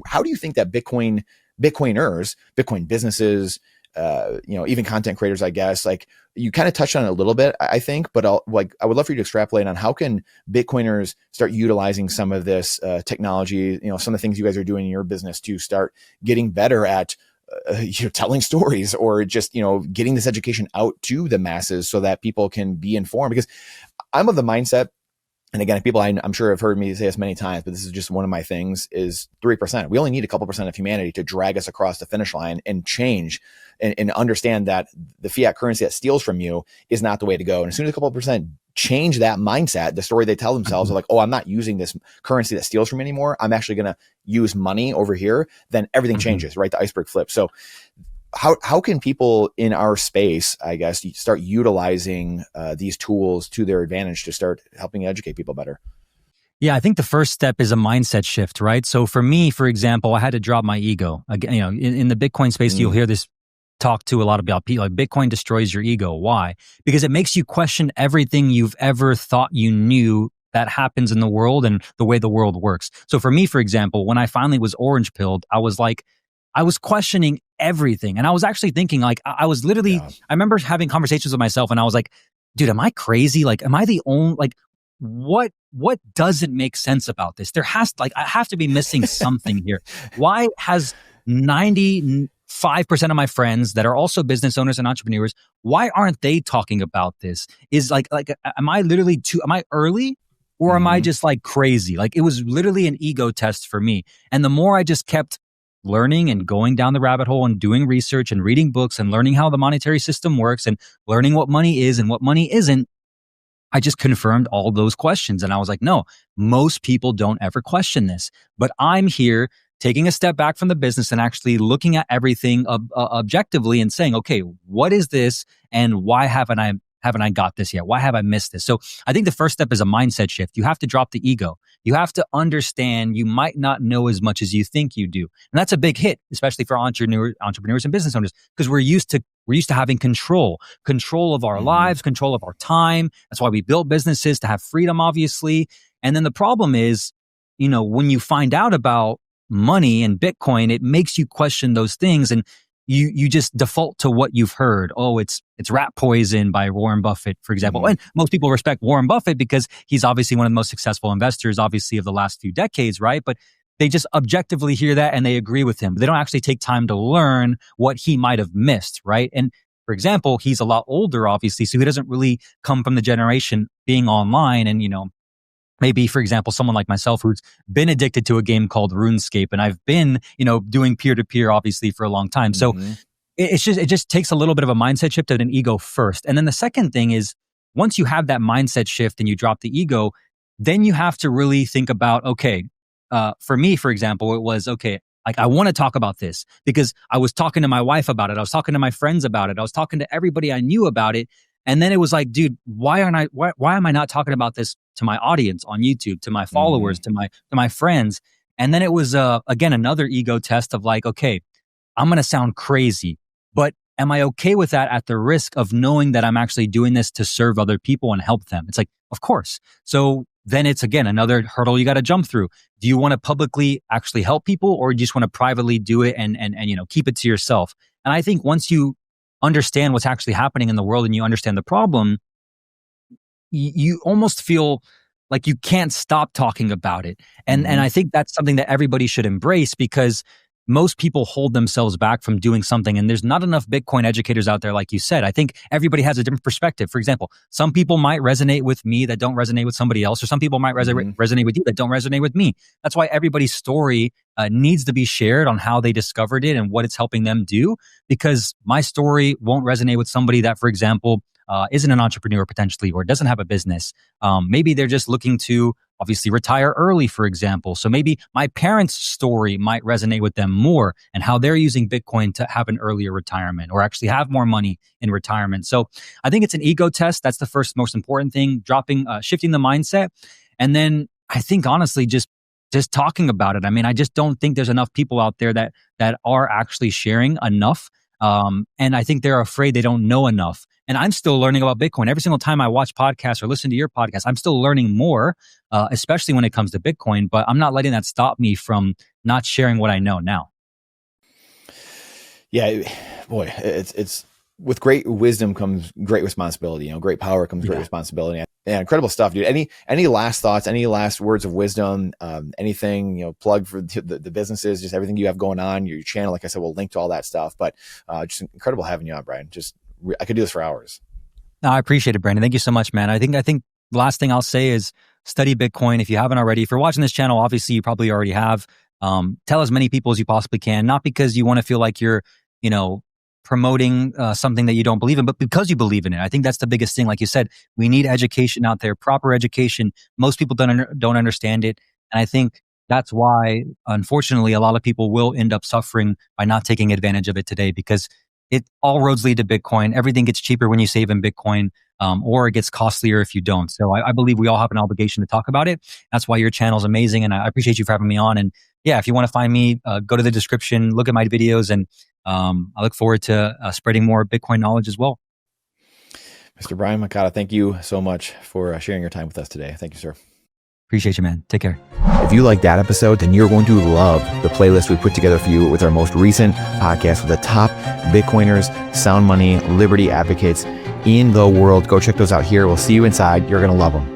How do you think that Bitcoiners, Bitcoin businesses, you know, even content creators, I guess, like you kind of touched on it a little bit, I think, but I would love for you to extrapolate on how can Bitcoiners start utilizing some of this technology, you know, some of the things you guys are doing in your business to start getting better at you know, telling stories, or just, you know, getting this education out to the masses so that people can be informed. Because I'm of the mindset, and again, people I'm sure have heard me say this many times, but this is just one of my things, is 3%. We only need a couple percent of humanity to drag us across the finish line and change and understand that the fiat currency that steals from you is not the way to go. And as soon as a couple percent change that mindset, the story they tell themselves are like, oh, I'm not using this currency that steals from me anymore. I'm actually going to use money over here. Then everything changes, right? The iceberg flips. So how can people in our space, I guess, start utilizing these tools to their advantage to start helping educate people better? Yeah, I think the first step is a mindset shift, right? So for me, for example, I had to drop my ego. Again, you know, in the Bitcoin space, you'll hear this talk to a lot about people. Like, Bitcoin destroys your ego. Why? Because it makes you question everything you've ever thought you knew that happens in the world and the way the world works. So for me, for example, when I finally was orange pilled, I was like, I was questioning everything. And I was actually thinking like, I was literally, I remember having conversations with myself and I was like, dude, am I crazy? Like, am I the only, like, what doesn't make sense about this? There has like, I have to be missing something here. Why has 95% of my friends that are also business owners and entrepreneurs, why aren't they talking about this? Is like, am I literally am I early or am I just like crazy? Like it was literally an ego test for me. And the more I just kept learning and going down the rabbit hole and doing research and reading books and learning how the monetary system works and learning what money is and what money isn't, I just confirmed all those questions. And I was like, no, most people don't ever question this. But I'm here taking a step back from the business and actually looking at everything objectively and saying, okay, what is this? And why haven't I got this yet? Why have I missed this? So I think the first step is a mindset shift. You have to drop the ego. You have to understand you might not know as much as you think you do. And that's a big hit, especially for entrepreneurs and business owners, because we're used to having control of our lives, control of our time. That's why we built businesses, to have freedom, obviously. And then the problem is, when you find out about money and Bitcoin, it makes you question those things. And you just default to what you've heard. Oh, it's rat poison by Warren Buffett, for example. And most people respect Warren Buffett because he's obviously one of the most successful investors, obviously, of the last few decades, right? But they just objectively hear that and they agree with him. But they don't actually take time to learn what he might have missed, right? And for example, he's a lot older, obviously, so he doesn't really come from the generation being online and, maybe, for example, someone like myself who's been addicted to a game called RuneScape, and I've been, doing peer-to-peer, obviously, for a long time. So it just takes a little bit of a mindset shift and an ego first. And then the second thing is, once you have that mindset shift and you drop the ego, then you have to really think about, okay, for me, for example, it was, okay, like I want to talk about this because I was talking to my wife about it. I was talking to my friends about it. I was talking to everybody I knew about it. And then it was like, dude, why am I not talking about this to my audience on YouTube, to my followers, to my friends? And then it was, again, another ego test of like, okay, I'm going to sound crazy, but am I okay with that at the risk of knowing that I'm actually doing this to serve other people and help them? It's like, of course. So then it's, again, another hurdle you got to jump through. Do you want to publicly actually help people, or do you just want to privately do it and keep it to yourself? And I think once you understand what's actually happening in the world and you understand the problem, you almost feel like you can't stop talking about it. And I think that's something that everybody should embrace, because most people hold themselves back from doing something. And there's not enough Bitcoin educators out there, like you said. I think everybody has a different perspective. For example, some people might resonate with me that don't resonate with somebody else, or some people might resonate with you that don't resonate with me. That's why everybody's story needs to be shared on how they discovered it and what it's helping them do, because my story won't resonate with somebody that, for example, isn't an entrepreneur potentially, or doesn't have a business. Maybe they're just looking to obviously retire early, for example. So maybe my parents' story might resonate with them more, and how they're using Bitcoin to have an earlier retirement or actually have more money in retirement. So I think it's an ego test. That's the first most important thing, shifting the mindset. And then I think honestly, just talking about it. I mean, I just don't think there's enough people out there that are actually sharing enough. And I think they're afraid they don't know enough. And I'm still learning about Bitcoin. Every single time I watch podcasts or listen to your podcast, I'm still learning more, especially when it comes to Bitcoin. But I'm not letting that stop me from not sharing what I know now. Yeah, boy, it's with great wisdom comes great responsibility. Great power comes great responsibility. Yeah, incredible stuff, dude. Any last thoughts? Any last words of wisdom? Anything plug for the businesses? Just everything you have going on, your channel. Like I said, we'll link to all that stuff. But just incredible having you on, Brian. I could do this for hours. No, I appreciate it, Brandon. Thank you so much, man. I think the last thing I'll say is study Bitcoin. If you haven't already, if you're watching this channel, obviously you probably already have. Tell as many people as you possibly can, not because you want to feel like you're, promoting something that you don't believe in, but because you believe in it. I think that's the biggest thing. Like you said, we need education out there, proper education. Most people don't understand it. And I think that's why, unfortunately, a lot of people will end up suffering by not taking advantage of it today, because all roads lead to Bitcoin. Everything gets cheaper when you save in Bitcoin, or it gets costlier if you don't. So I believe we all have an obligation to talk about it. That's why your channel is amazing. And I appreciate you for having me on. And yeah, if you want to find me, go to the description, look at my videos, and I look forward to spreading more Bitcoin knowledge as well. Mr. Brian Moncada, thank you so much for sharing your time with us today. Thank you, sir. Appreciate you, man. Take care. If you like that episode, then you're going to love the playlist we put together for you with our most recent podcast with the top Bitcoiners, sound money, liberty advocates in the world. Go check those out here. We'll see you inside. You're going to love them.